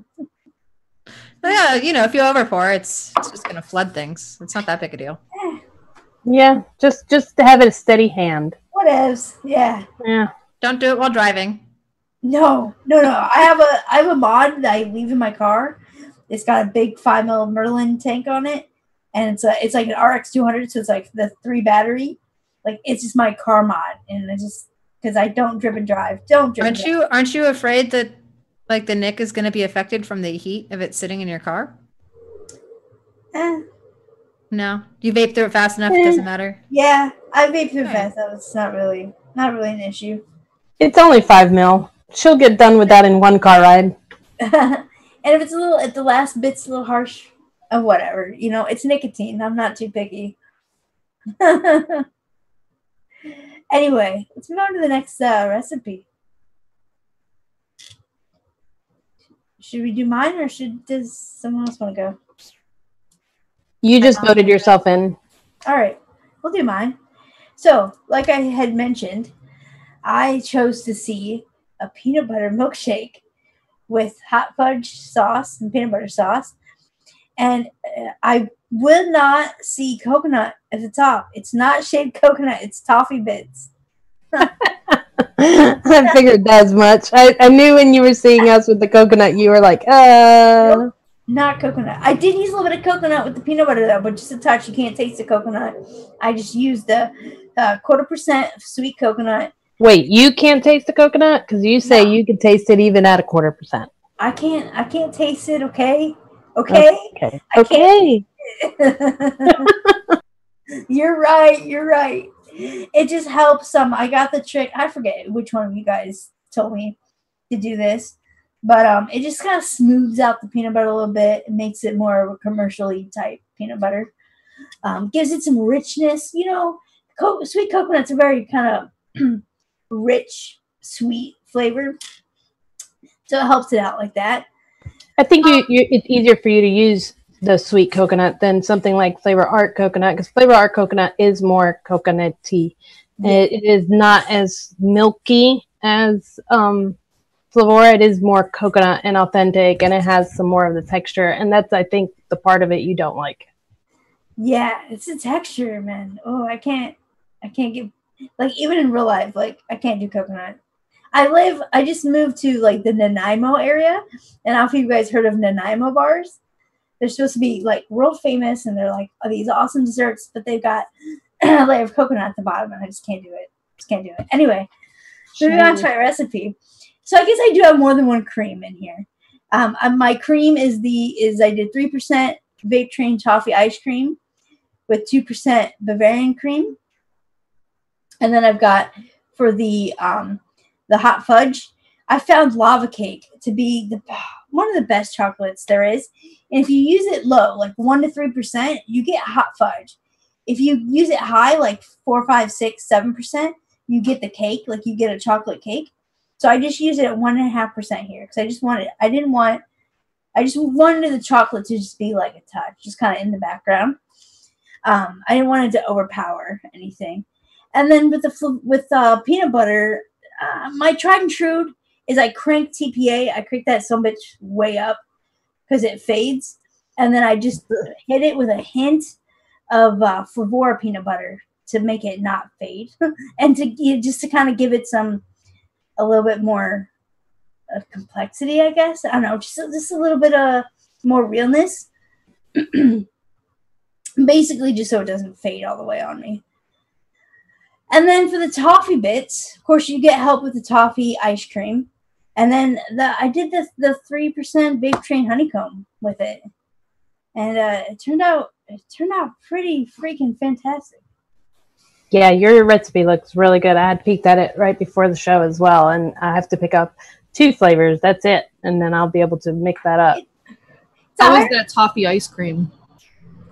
Yeah, if you over pour, it's just gonna flood things. It's not that big a deal. Yeah, just to have it a steady hand. Whatevs. Yeah. Yeah. Don't do it while driving. No. I have a mod that I leave in my car. It's got a big 5mm Merlin tank on it, and it's like an RX 200, so it's like the 3 battery. Like it's just my car mod, and it's just because I don't drip and drive. Aren't you afraid that like the nick is going to be affected from the heat of it sitting in your car? No, you vape through it fast enough. It doesn't matter. Yeah, I vape through it fast. It's not really an issue. It's only 5 mil. She'll get done with that in one car ride. And if it's if the last bit's a little harsh, whatever. It's nicotine. I'm not too picky. Anyway, let's move on to the next recipe. Should we do mine, or does someone else want to go? You just voted yourself in. All right, we'll do mine. So, like I had mentioned, I chose to see a peanut butter milkshake with hot fudge sauce and peanut butter sauce. And I will not see coconut at the top. It's not shaved coconut. It's toffee bits. I figured that as much. I knew when you were seeing us with the coconut, you were like, Nope, not coconut. I did use a little bit of coconut with the peanut butter, though, but just a touch. You can't taste the coconut. I just used the 0.25% of sweet coconut. Wait, you can't taste the coconut? Because you say you can taste it even at 0.25%. I can't taste it, okay? Okay. You're right. It just helps some. I got the trick. I forget which one of you guys told me to do this, but it just kind of smooths out the peanut butter a little bit and makes it more of a commercially type peanut butter. Gives it some richness. Sweet coconut's a very kind of rich, sweet flavor. So it helps it out like that. I think it's easier for you to use the sweet coconut than something like Flavor Art coconut, because Flavor Art coconut is more coconutty. Yeah. It is not as milky as Flavora. It is more coconut and authentic, and it has some more of the texture, and that's, I think, the part of it you don't like. Yeah, it's the texture, man. Oh, I can't get, like, even in real life, like, I can't do coconut. I just moved to, like, the Nanaimo area, and I don't know if you guys heard of Nanaimo bars. They're supposed to be, like, world famous, and they're, like, these awesome desserts, but they've got a layer of coconut at the bottom, and I just can't do it. Anyway, moving on to my recipe. So I guess I do have more than one cream in here. My cream is I did 3% Vape Train Toffee Ice Cream with 2% Bavarian cream. And then I've got, for the hot fudge, I found lava cake to be one of the best chocolates there is. And if you use it low, like 1 to 3%, you get hot fudge. If you use it high, like 4, 5, 6, 7%, you get the cake, like you get a chocolate cake. So I just use it at 1.5% here because I just wanted the chocolate to just be like a touch, just kind of in the background. I didn't want it to overpower anything. And then with peanut butter, my tried and true is I crank TPA. I crank that so much way up because it fades. And then I just hit it with a hint of Flavora peanut butter to make it not fade. And to kind of give it a little bit more complexity, I guess. I don't know, just a little bit of more realness. Basically, just so it doesn't fade all the way on me. And then for the toffee bits, of course, you get help with the toffee ice cream. And then I did the 3% Vape Train honeycomb with it, and it turned out pretty freaking fantastic. Yeah, your recipe looks really good. I had peeked at it right before the show as well, and I have to pick up 2 flavors. That's it, and then I'll be able to mix that up. How is that toffee ice cream?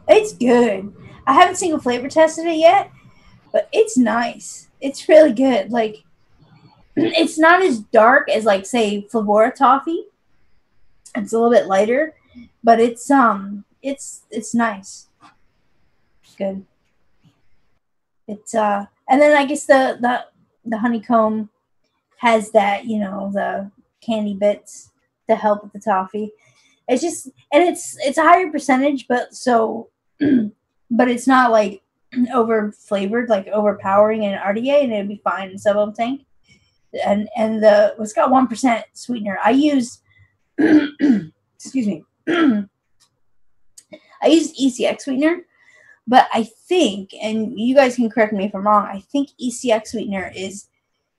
It's good. I haven't single flavor tested it yet, but it's nice. It's really good. Like, it's not as dark as, like, say, Flavora toffee. It's a little bit lighter, but it's nice. Good. It's and then I guess the honeycomb has that, you know, the candy bits to help with the toffee. It's just, and it's a higher percentage, but it's not like over flavored, like overpowering in RDA, and it'd be fine in sub tank. And it's got 1% sweetener. I use excuse me. I use E-cig sweetener, but I think, and you guys can correct me if I'm wrong, I think E-cig sweetener is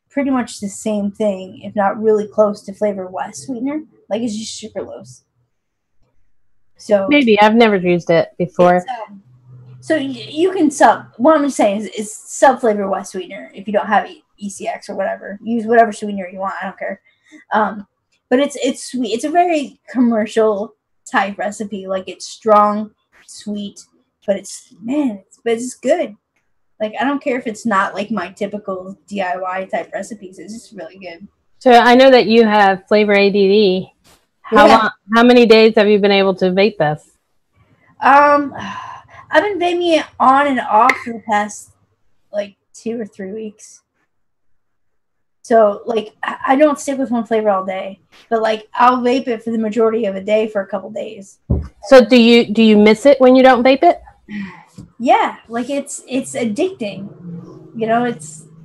pretty much the same thing, if not really close to Flavor West sweetener. Like, it's just sucralose. So maybe I've never used it before. So you can sub. What I'm just saying is sub Flavor West sweetener if you don't have E-cig or whatever. Use whatever sweetener you want. I don't care. But it's sweet. It's a very commercial type recipe. Like, it's strong, sweet, but it's good. Like, I don't care if it's not like my typical DIY type recipes. It's just really good. So I know that you have Flavor ADD. How many days have you been able to vape this? I've been vaping it on and off for the past like 2 or 3 weeks. So, like, I don't stick with one flavor all day, but like I'll vape it for the majority of a day for a couple days. So do you miss it when you don't vape it? Yeah, like it's addicting. You know,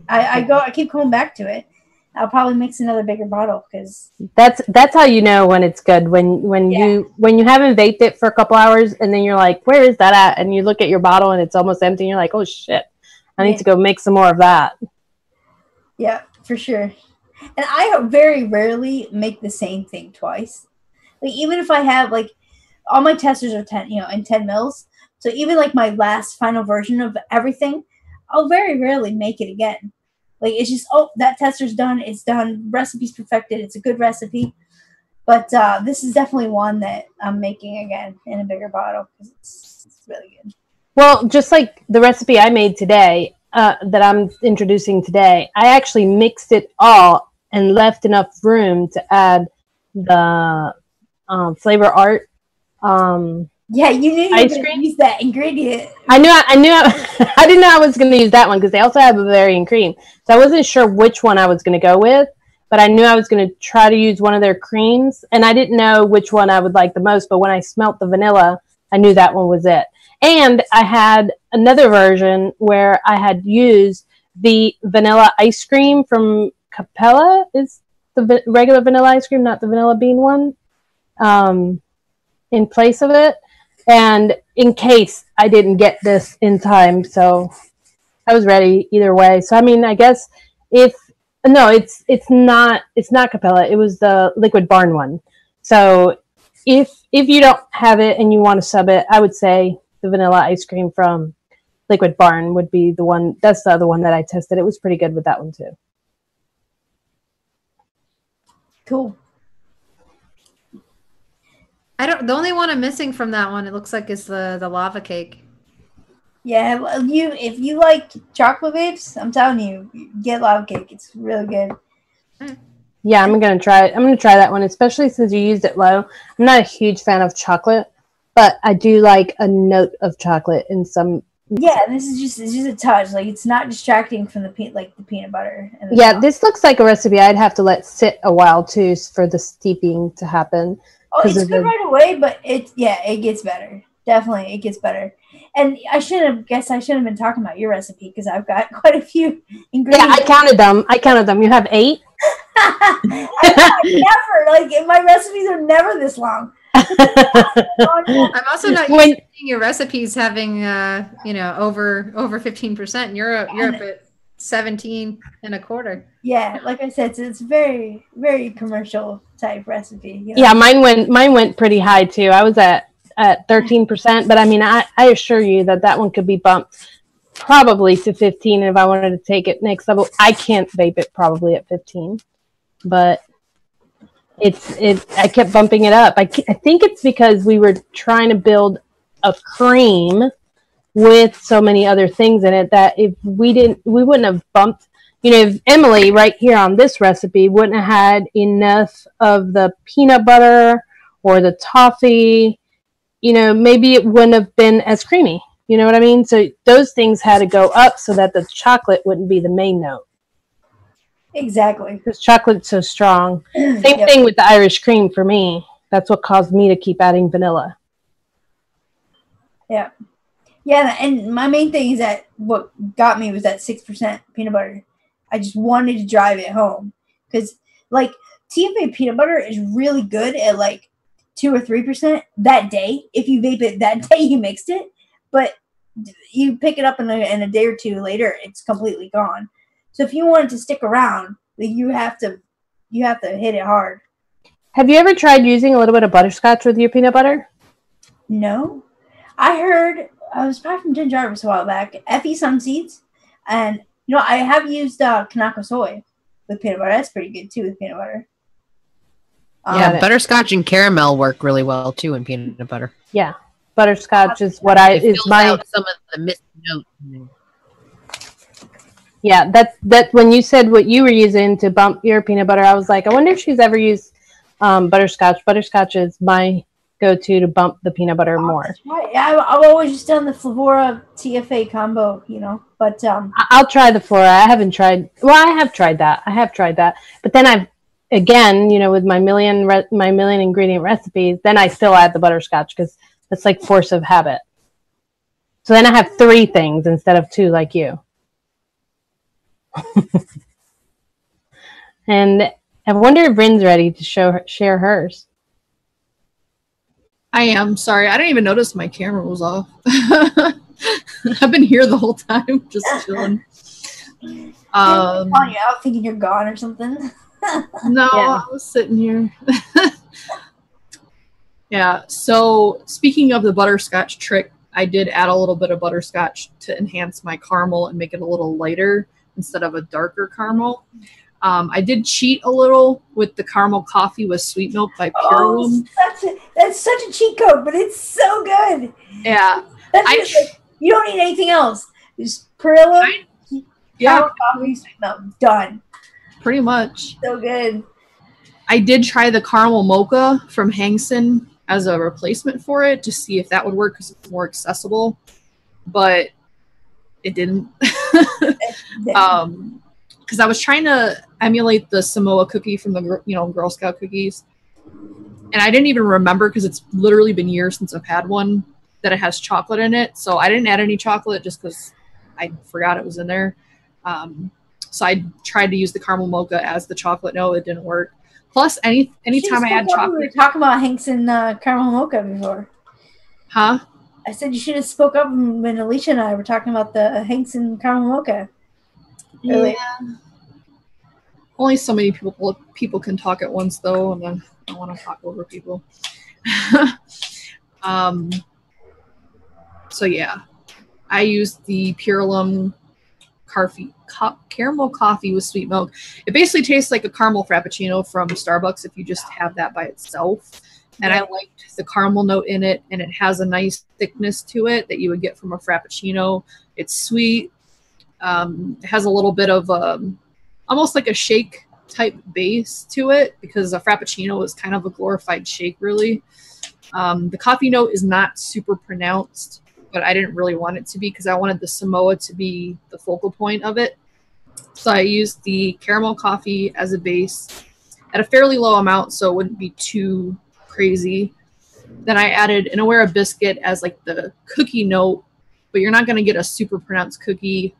I keep going back to it. I'll probably mix another bigger bottle because that's how you know when it's good. When you haven't vaped it for a couple hours and then you're like, where is that at? And you look at your bottle and it's almost empty and you're like, oh shit, I need to go make some more of that. Yeah, for sure. And I very rarely make the same thing twice. Like, even if I have, like, all my testers are 10, in 10 mils. So even like my last final version of everything, I'll very rarely make it again. Like, it's just, oh, that tester's done. It's done. Recipe's perfected. It's a good recipe. But this is definitely one that I'm making again in a bigger bottle because it's really good. Well, just like the recipe I made today, that I'm introducing today, I actually mixed it all and left enough room to add the Flavor Art. Yeah, you knew you Ice were going cream? to use that ingredient. I knew I didn't know I was going to use that one because they also have Bavarian cream. So I wasn't sure which one I was going to go with, but I knew I was going to try to use one of their creams, and I didn't know which one I would like the most, but when I smelt the vanilla, I knew that one was it. And I had another version where I had used the vanilla ice cream from Capella, is the regular vanilla ice cream, not the vanilla bean one, in place of it. And in case I didn't get this in time, so I was ready either way. So I mean, I guess it's not Capella. It was the Liquid Barn one. So if you don't have it and you want to sub it, I would say the vanilla ice cream from Liquid Barn would be the one. That's the other one that I tested. It was pretty good with that one too. Cool. The only one I'm missing from that one, it looks like, is the lava cake. Yeah, well, if you like chocolate vapes, I'm telling you, get lava cake. It's really good. Yeah, I'm gonna try it. I'm gonna try that one, especially since you used it low. I'm not a huge fan of chocolate, but I do like a note of chocolate in some. Yeah, this is just a touch. Like, it's not distracting from the peanut butter. And Yeah, this looks like a recipe I'd have to let sit a while too for the steeping to happen. Oh, it's good right away, but it gets better. Definitely, it gets better. And I shouldn't have been talking about your recipe because I've got quite a few ingredients. Yeah, I counted them. You have 8? Never. Like, my recipes are never this long. I'm also not used to seeing your recipes having over 15%. You're up at 17 and a quarter. Yeah, like I said, so it's very, very commercial type recipe. You know? Yeah, mine went pretty high too. I was at 13%, but I mean, I assure you that one could be bumped probably to 15 if I wanted to take it next level. I can't vape it probably at 15, but I kept bumping it up. I think it's because we were trying to build a cream with so many other things in it that if we wouldn't have bumped, if Emily right here on this recipe wouldn't have had enough of the peanut butter or the toffee, maybe it wouldn't have been as creamy. You know what I mean? So those things had to go up so that the chocolate wouldn't be the main note. Exactly. Because chocolate's so strong. Same thing with the Irish cream for me. That's what caused me to keep adding vanilla. Yeah. Yeah, and my main thing is that what got me was that 6% peanut butter. I just wanted to drive it home. Because, like, TFA peanut butter is really good at, like, 2 or 3% that day. If you vape it that day, you mixed it. But you pick it up in a day or two later, it's completely gone. So if you want it to stick around, you have to hit it hard. Have you ever tried using a little bit of butterscotch with your peanut butter? No. I heard, I was probably from Jen Jarvis a while back, Effie Sun Seeds. And, I have used Kanako soy with peanut butter. That's pretty good, too, with peanut butter. Yeah, butterscotch and caramel work really well, too, in peanut butter. Yeah. Butterscotch is what it fills out some of the missing notes. Yeah, that when you said what you were using to bump your peanut butter, I was like, I wonder if she's ever used butterscotch. Butterscotch is my go-to to bump the peanut butter more. Right. I've always just done the Flavora TFA combo, but I'll try the Flora. I haven't tried. Well, I have tried that. But then I've again, with my million ingredient recipes, then I still add the butterscotch because it's like force of habit. So then I have 3 things instead of 2 like you. And I wonder if Rin's ready to share hers. I am. Sorry, I didn't even notice my camera was off. I've been here the whole time, just chilling. Calling you out thinking you're gone or something. No, yeah. I was sitting here. Yeah, so speaking of the butterscotch trick, I did add a little bit of butterscotch to enhance my caramel and make it a little lighter instead of a darker caramel. I did cheat a little with the caramel coffee with sweet milk by Purelum. That's such a cheat code, but it's so good. Yeah. You don't need anything else. Just Purelum, caramel coffee, sweet milk, done. Pretty much. So good. I did try the caramel mocha from Hangson as a replacement for it to see if that would work because it's more accessible, but it didn't. Because I was trying to emulate the Samoa cookie from the Girl Scout cookies, and I didn't even remember because it's literally been years since I've had one that it has chocolate in it. So I didn't add any chocolate just because I forgot it was in there. So I tried to use the caramel mocha as the chocolate. No, it didn't work. Plus, anytime I add chocolate, we were talking about Hanks and caramel mocha before. Huh? I said you should have spoke up when Alicia and I were talking about the Hanks and caramel mocha. Yeah. Only so many people can talk at once, though, and then I don't want to talk over people. So yeah, I used the Purelum caramel coffee with sweet milk. It basically tastes like a caramel frappuccino from Starbucks if you just have that by itself. And I liked the caramel note in it, and it has a nice thickness to it that you would get from a frappuccino. It's sweet. It has a little bit of almost like a shake type base to it because a frappuccino is kind of a glorified shake, really. The coffee note is not super pronounced, but I didn't really want it to be because I wanted the Samoa to be the focal point of it. So I used the caramel coffee as a base at a fairly low amount so it wouldn't be too crazy. Then I added an Aware biscuit as like the cookie note, but you're not going to get a super pronounced cookie,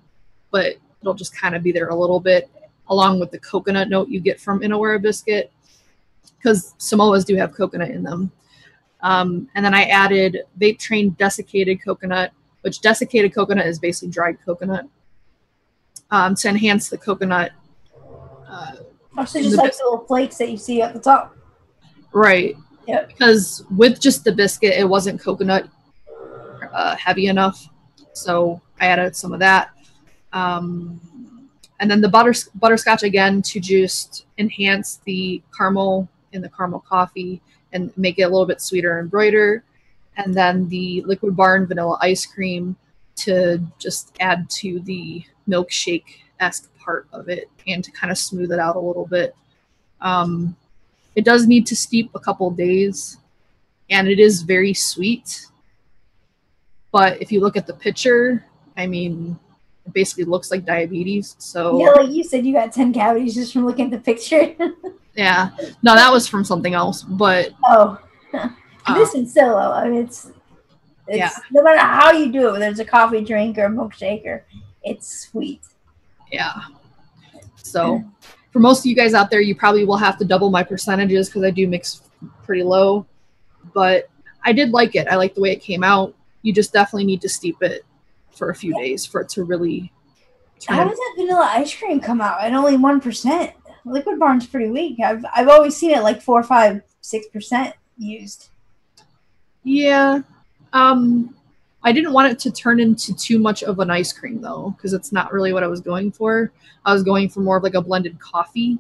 but it'll just kind of be there a little bit, along with the coconut note you get from Inawera biscuit, because Samoas do have coconut in them. And then I added Vape Train desiccated coconut, which desiccated coconut is basically dried coconut, to enhance the coconut. So just like the little flakes that you see at the top. Right. Yep. Because with just the biscuit, it wasn't coconut heavy enough. So I added some of that. And then the butterscotch again to just enhance the caramel in the caramel coffee and make it a little bit sweeter and brighter. And then the Liquid Barn vanilla ice cream to just add to the milkshake-esque part of it and to kind of smooth it out a little bit. It does need to steep a couple days, and it is very sweet. But if you look at the picture, I mean, it basically looks like diabetes. So yeah, like you said, you got 10 cavities just from looking at the picture. Yeah, no, that was from something else. But this is solo. I mean, it's yeah. No matter how you do it, whether it's a coffee drink or a milkshake, it's sweet. Yeah. So for most of you guys out there, you probably will have to double my percentages because I do mix pretty low. But I did like it. I like the way it came out. You just definitely need to steep it for a few days for it to really turn. How does that vanilla ice cream come out at only 1%? Liquid Barn's pretty weak. I've always seen it like 4, 5, 6% used. Yeah. I didn't want it to turn into too much of an ice cream though, because it's not really what I was going for. I was going for more of like a blended coffee.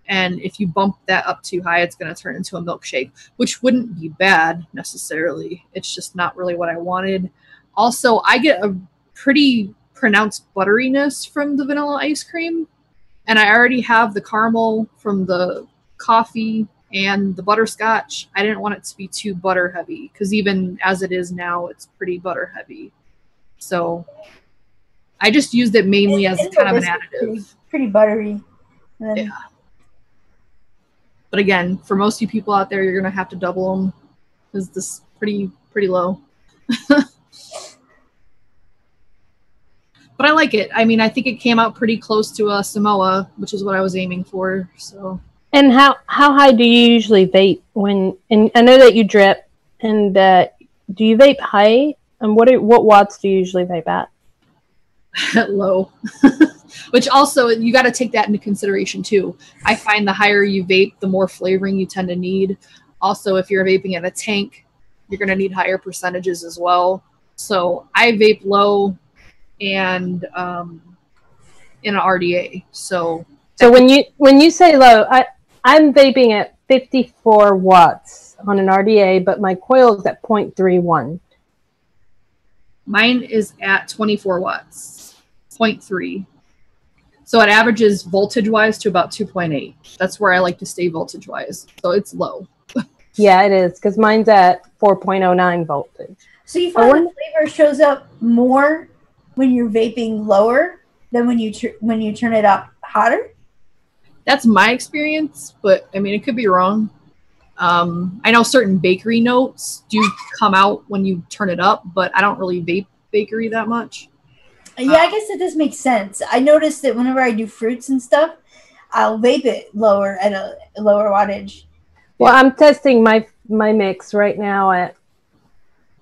And if you bump that up too high, it's going to turn into a milkshake, which wouldn't be bad necessarily. It's just not really what I wanted. Also, I get a pretty pronounced butteriness from the vanilla ice cream. And I already have the caramel from the coffee and the butterscotch. I didn't want it to be too butter heavy because even as it is now, it's pretty butter heavy. So I just used it mainly as kind of an additive. Pretty buttery. Yeah. But again, for most of you people out there, you're going to have to double them because this is pretty low. But I like it. I mean, I think it came out pretty close to a Samoa, which is what I was aiming for. So. And how high do you usually vape and I know that you drip, and do you vape high? And what watts do you usually vape at? Low. Which also, you got to take that into consideration too. I find the higher you vape, the more flavoring you tend to need. Also, if you're vaping at a tank, you're going to need higher percentages as well. So I vape low and in an RDA. So when you say low, I'm vaping at 54 watts on an RDA, but my coil is at 0.31. Mine is at 24 watts, 0.3. So it averages voltage-wise to about 2.8. That's where I like to stay voltage-wise. So it's low. Yeah, it is, because mine's at 4.09 voltage. So you find the flavor shows up more when you're vaping lower than when you turn it up hotter? That's my experience, but I mean, it could be wrong. I know certain bakery notes do come out when you turn it up, but I don't really vape bakery that much. Yeah, I guess it does make sense. I noticed that whenever I do fruits and stuff, I'll vape it lower at a lower wattage. Well, I'm testing my mix right now at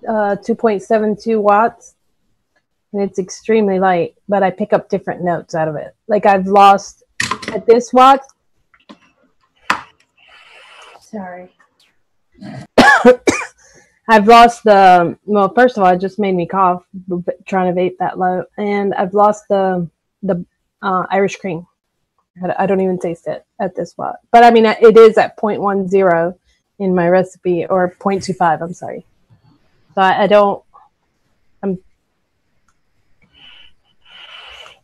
2.72 watts, and it's extremely light, but I pick up different notes out of it. Like I've lost at this watt. Sorry. I've lost the, well, first of all, it just made me cough trying to vape that low. And I've lost the Irish cream. I don't even taste it at this watt. But I mean, it is at 0.10 in my recipe, or 0.25, I'm sorry. So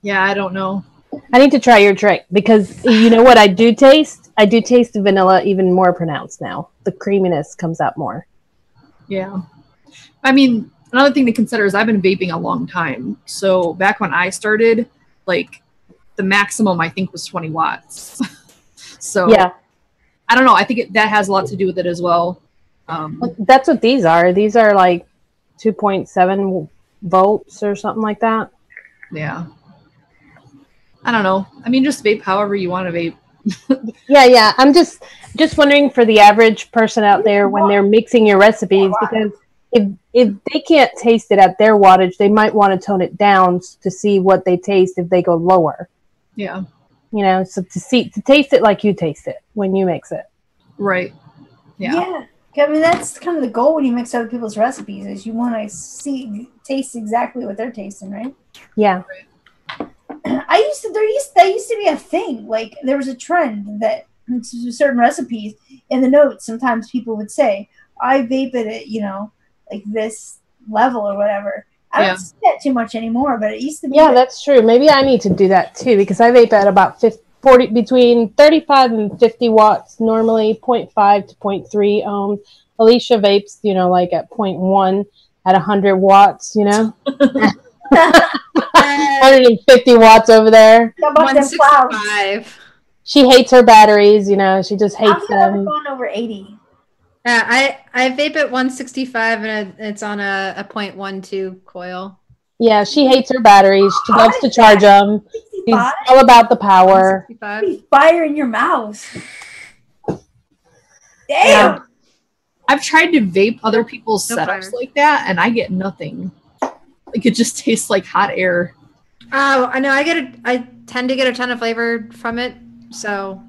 Yeah, I don't know. I need to try your trick, because you know what I do taste? I do taste the vanilla even more pronounced now. The creaminess comes out more. Yeah. I mean, another thing to consider is I've been vaping a long time. So back when I started, like the maximum I think was 20 watts. So yeah, I don't know. I think that has a lot to do with it as well. That's what these are. These are like 2.7 volts or something like that. Yeah. I don't know. I mean, just vape however you want to vape. Yeah. I'm just wondering for the average person out there when they're mixing your recipes, because if they can't taste it at their wattage, they might want to tone it down to see what they taste if they go lower. Yeah. You know, so to taste it like you taste it when you mix it. Right. Yeah. I mean, that's kind of the goal when you mix other people's recipes, is you want to taste exactly what they're tasting, right? Yeah. There used to be a thing, like there was a trend that certain recipes in the notes, sometimes people would say, I vape it at, like this level or whatever. I don't see that too much anymore, but it used to be. Yeah, that's true. Maybe I need to do that too, because I vape at about 40, between 35 and 50 watts, normally 0.5 to 0.3 ohms. Alicia vapes, like at 0.1 at 100 watts, 150 watts over there. 165. She hates her batteries, she just hates them. Going over 80. Yeah, I vape at 165 and it's on a 0.12 coil. Yeah, she hates her batteries. She loves to charge them. She's all about the power. Fire in your mouth. Damn. Yeah. I've tried to vape other people's setups like that, and I get nothing. Like, it just tastes like hot air. Oh, I know. I tend to get a ton of flavor from it, so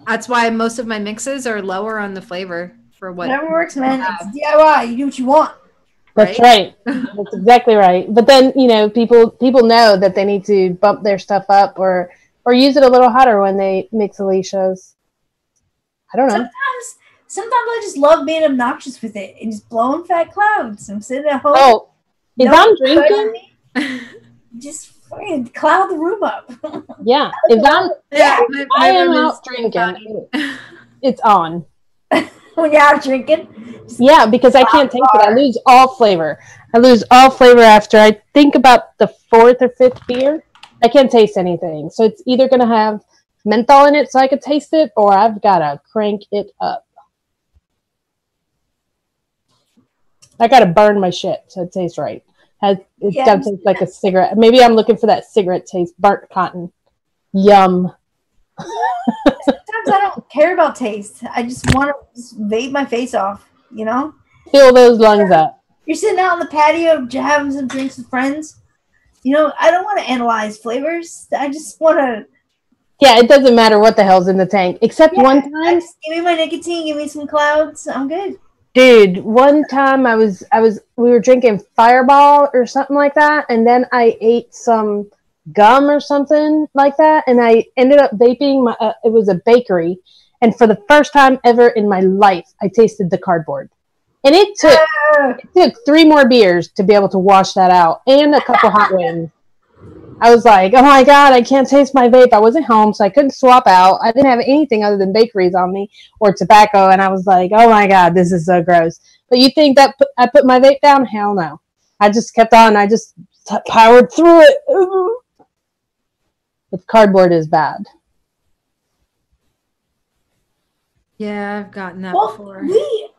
that's why most of my mixes are lower on the flavor for whatever works, man. It's DIY. You do what you want. That's right. That's exactly right. But then, people know that they need to bump their stuff up or use it a little hotter when they mix Alicia's. I don't know. Sometimes I just love being obnoxious with it and just blowing fat clouds. I'm sitting at home. Oh, if I'm drinking, just fucking cloud the room up. Yeah, I am out drinking. It's on. When you're out drinking? Yeah, because I can't taste it. I lose all flavor. After I think about the 4th or 5th beer. I can't taste anything. So it's either going to have menthol in it so I could taste it, or I've got to crank it up. I got to burn my shit so it tastes right. It does taste like a cigarette. Maybe I'm looking for that cigarette taste. Burnt cotton. Yum. Sometimes I don't care about taste. I just want to vape my face off, Fill those lungs up. You're sitting out on the patio having some drinks with friends. I don't want to analyze flavors. I just want to. Yeah, it doesn't matter what the hell's in the tank. Except one time. Just give me my nicotine, give me some clouds. I'm good. Dude, one time we were drinking Fireball or something like that, and then I ate some gum or something like that, and I ended up vaping. It was a bakery, and for the first time ever in my life, I tasted the cardboard. And it took 3 more beers to be able to wash that out, and a couple hot wings. I was like, oh my God, I can't taste my vape. I wasn't home, so I couldn't swap out. I didn't have anything other than bakeries on me or tobacco. And I was like, oh my God, this is so gross. But you think that I put my vape down? Hell no. I just kept on. I just powered through it. But cardboard is bad. Yeah, I've gotten that Well, before. we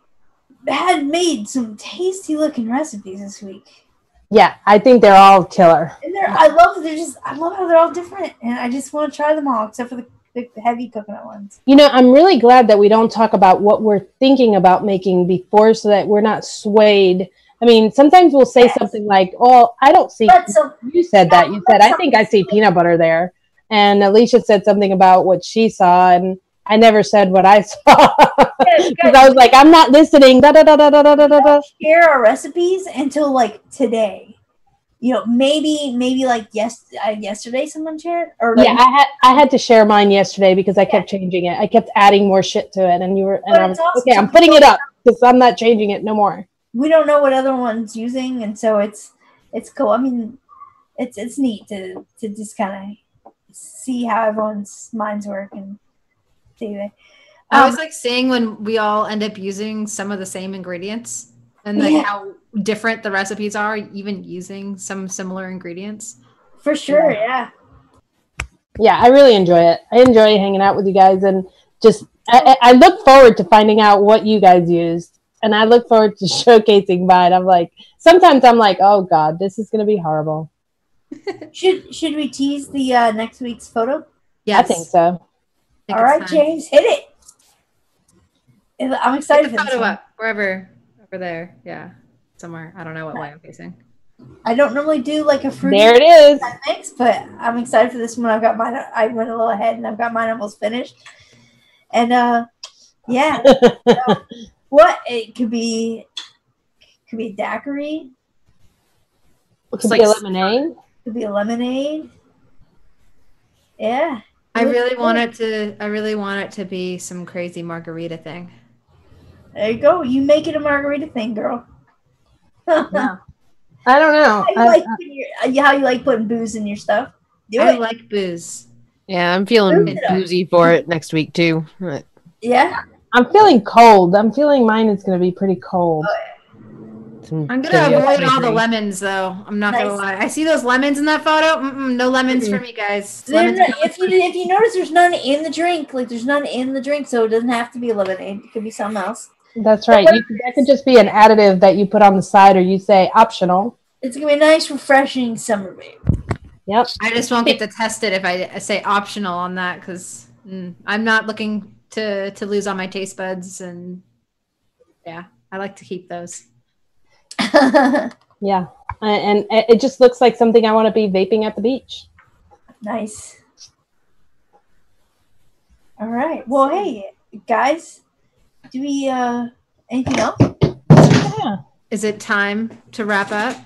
had made some tasty looking recipes this week. Yeah, I think they're all killer. And I love how they're all different, and I just want to try them all, except for the heavy coconut ones. You know, I'm really glad that we don't talk about what we're thinking about making before, so that we're not swayed. I mean, sometimes we'll say something like, "Oh, I don't see." You said that. You said, "I think I see peanut butter there," and Alicia said something about what she saw, and I never said what I saw because I was like, "I'm not listening." Da da da da da da da da. Share our recipes until like today. You know, maybe like yesterday someone shared. Or like, yeah, I had to share mine yesterday because I kept changing it. I kept adding more shit to it, and I was awesome. okay. I'm putting it up because I'm not changing it no more. We don't know what other one's using, and so it's cool. I mean, it's neat to just kind of see how everyone's minds work and see that. I always like seeing when we all end up using some of the same ingredients and like how different the recipes are, even using some similar ingredients. For sure, yeah. Yeah, I really enjoy it. I enjoy hanging out with you guys, and just I look forward to finding out what you guys used, and I look forward to showcasing mine. Sometimes I'm like, oh God, this is gonna be horrible. Should we tease the next week's photo? Yes. I think so. All right, James, hit it. I'm excited for this photo one. up wherever over there. Yeah, somewhere. I don't know what way I'm facing. I don't normally do like a fruity There it is. mix, but I'm excited for this one. I've got mine. I went a little ahead, and I've got mine almost finished. And yeah, what it could be a daiquiri. It could be a lemonade. Could be a lemonade. Yeah. I really want it to be some crazy margarita thing. There you go. You make it a margarita thing, girl. Yeah. I don't know. How you like putting booze in your stuff? I like booze. Yeah, I'm feeling boozy for it next week too. But Yeah. I'm feeling cold. I'm feeling mine is going to be pretty cold. I'm gonna avoid all the lemons, though. I'm not gonna lie. I see those lemons in that photo. No lemons for me, guys. If you notice, there's none in the drink. Like there's none in the drink, so it doesn't have to be a lemonade. It could be something else. That's right. That could just be an additive that you put on the side, or you say optional. It's gonna be a nice, refreshing summer vape. Yep. I just won't get to test it if I say optional on that because I'm not looking to lose all my taste buds, and yeah, I like to keep those. Yeah, and it just looks like something I want to be vaping at the beach. Nice. All right. Well, hey guys, do we anything else? Yeah. Is it time to wrap up?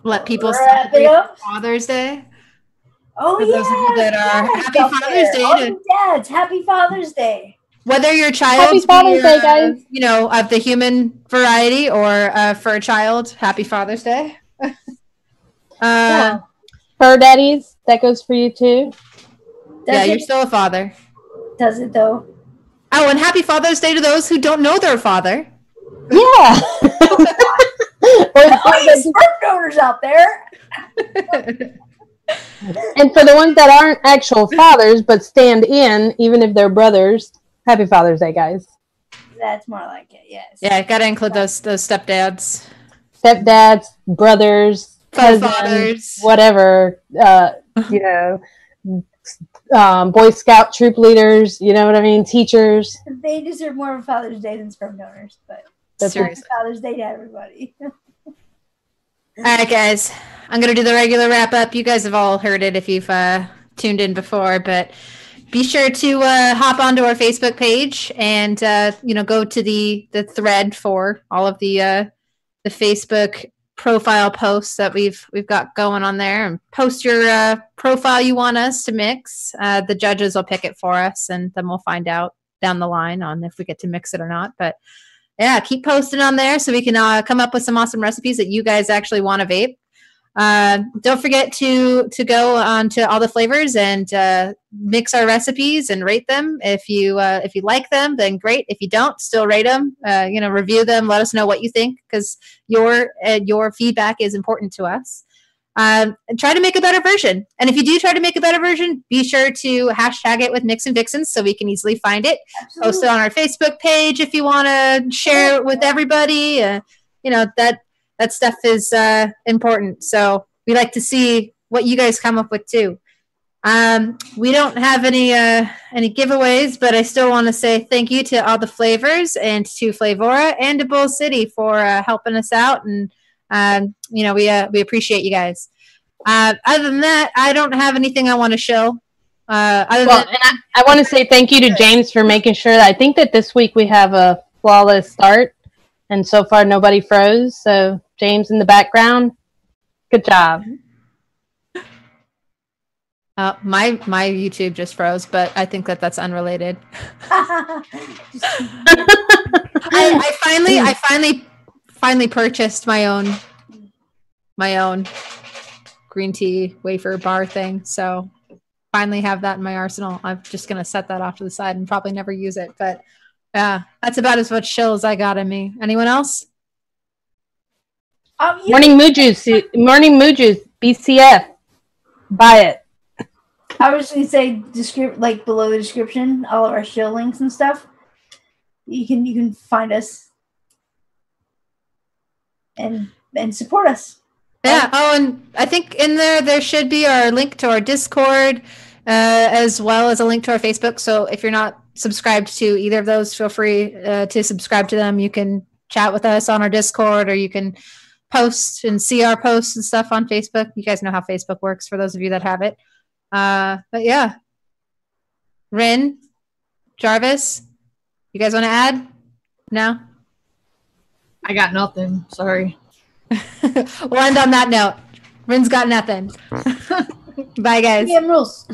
Let people Wrap it celebrate up. Father's Day. Oh For those of you that are Happy Father's Day. All you dads, Happy Father's Day. Whether your child Happy Father's Day, guys. You know, of the human variety or for a child, Happy Father's Day. Yeah. Fur daddies, that goes for you too. You're still a father. Does it though? Oh, and Happy Father's Day to those who don't know their father. Yeah. All you sperm donors out there. And for the ones that aren't actual fathers but stand in, even if they're brothers, Happy Father's Day, guys. That's more like it, yes. Yeah, gotta include those stepdads. Stepdads, brothers, cousins, fathers, whatever, you know, Boy Scout troop leaders, you know what I mean, teachers. They deserve more of a Father's Day than sperm donors, but seriously. Father's Day to everybody. All right, guys. I'm going to do the regular wrap up. You guys have all heard it if you've tuned in before, but be sure to hop onto our Facebook page and, go to the thread for all of the Facebook profile posts that we've got going on there, and post your profile you want us to mix. The judges will pick it for us, and then we'll find out down the line on if we get to mix it or not. But yeah, keep posting on there so we can come up with some awesome recipes that you guys actually want to vape. Don't forget to go on to all the flavors and mix our recipes and rate them. If you like them, then great. If you don't, still rate them. Review them. Let us know what you think, because your feedback is important to us. And try to make a better version. And if you do try to make a better version, be sure to hashtag it with MIXINVIXENS so we can easily find it. Absolutely. Post it on our Facebook page if you want to share it with everybody. That stuff is important. So we like to see what you guys come up with too. We don't have any giveaways, but I still want to say thank you to all the flavors and to Flavora and to Bull City for helping us out. And we appreciate you guys. Other than that, I don't have anything I want to show. I want to say thank you to James for making sure that I think that this week we have a flawless start, and so far nobody froze. So James in the background, good job. My YouTube just froze, but I think that's unrelated. I finally purchased my own green tea wafer bar thing, so finally have that in my arsenal. I'm just gonna set that off to the side and probably never use it, but yeah, that's about as much shill as I got in me. Anyone else? Morning Moo Juice, BCF, buy it. I was going to say, below the description, all of our show links and stuff. You can find us and support us. Yeah. Oh, and I think in there should be our link to our Discord, as well as a link to our Facebook. So if you're not subscribed to either of those, feel free to subscribe to them. You can chat with us on our Discord, or you can post and see our posts and stuff on Facebook. You guys know how Facebook works, for those of you that have it. But yeah, Rin, Jarvis, you guys want to add? No? I got nothing. Sorry. We'll end on that note. Rin's got nothing. Bye, guys. Rules.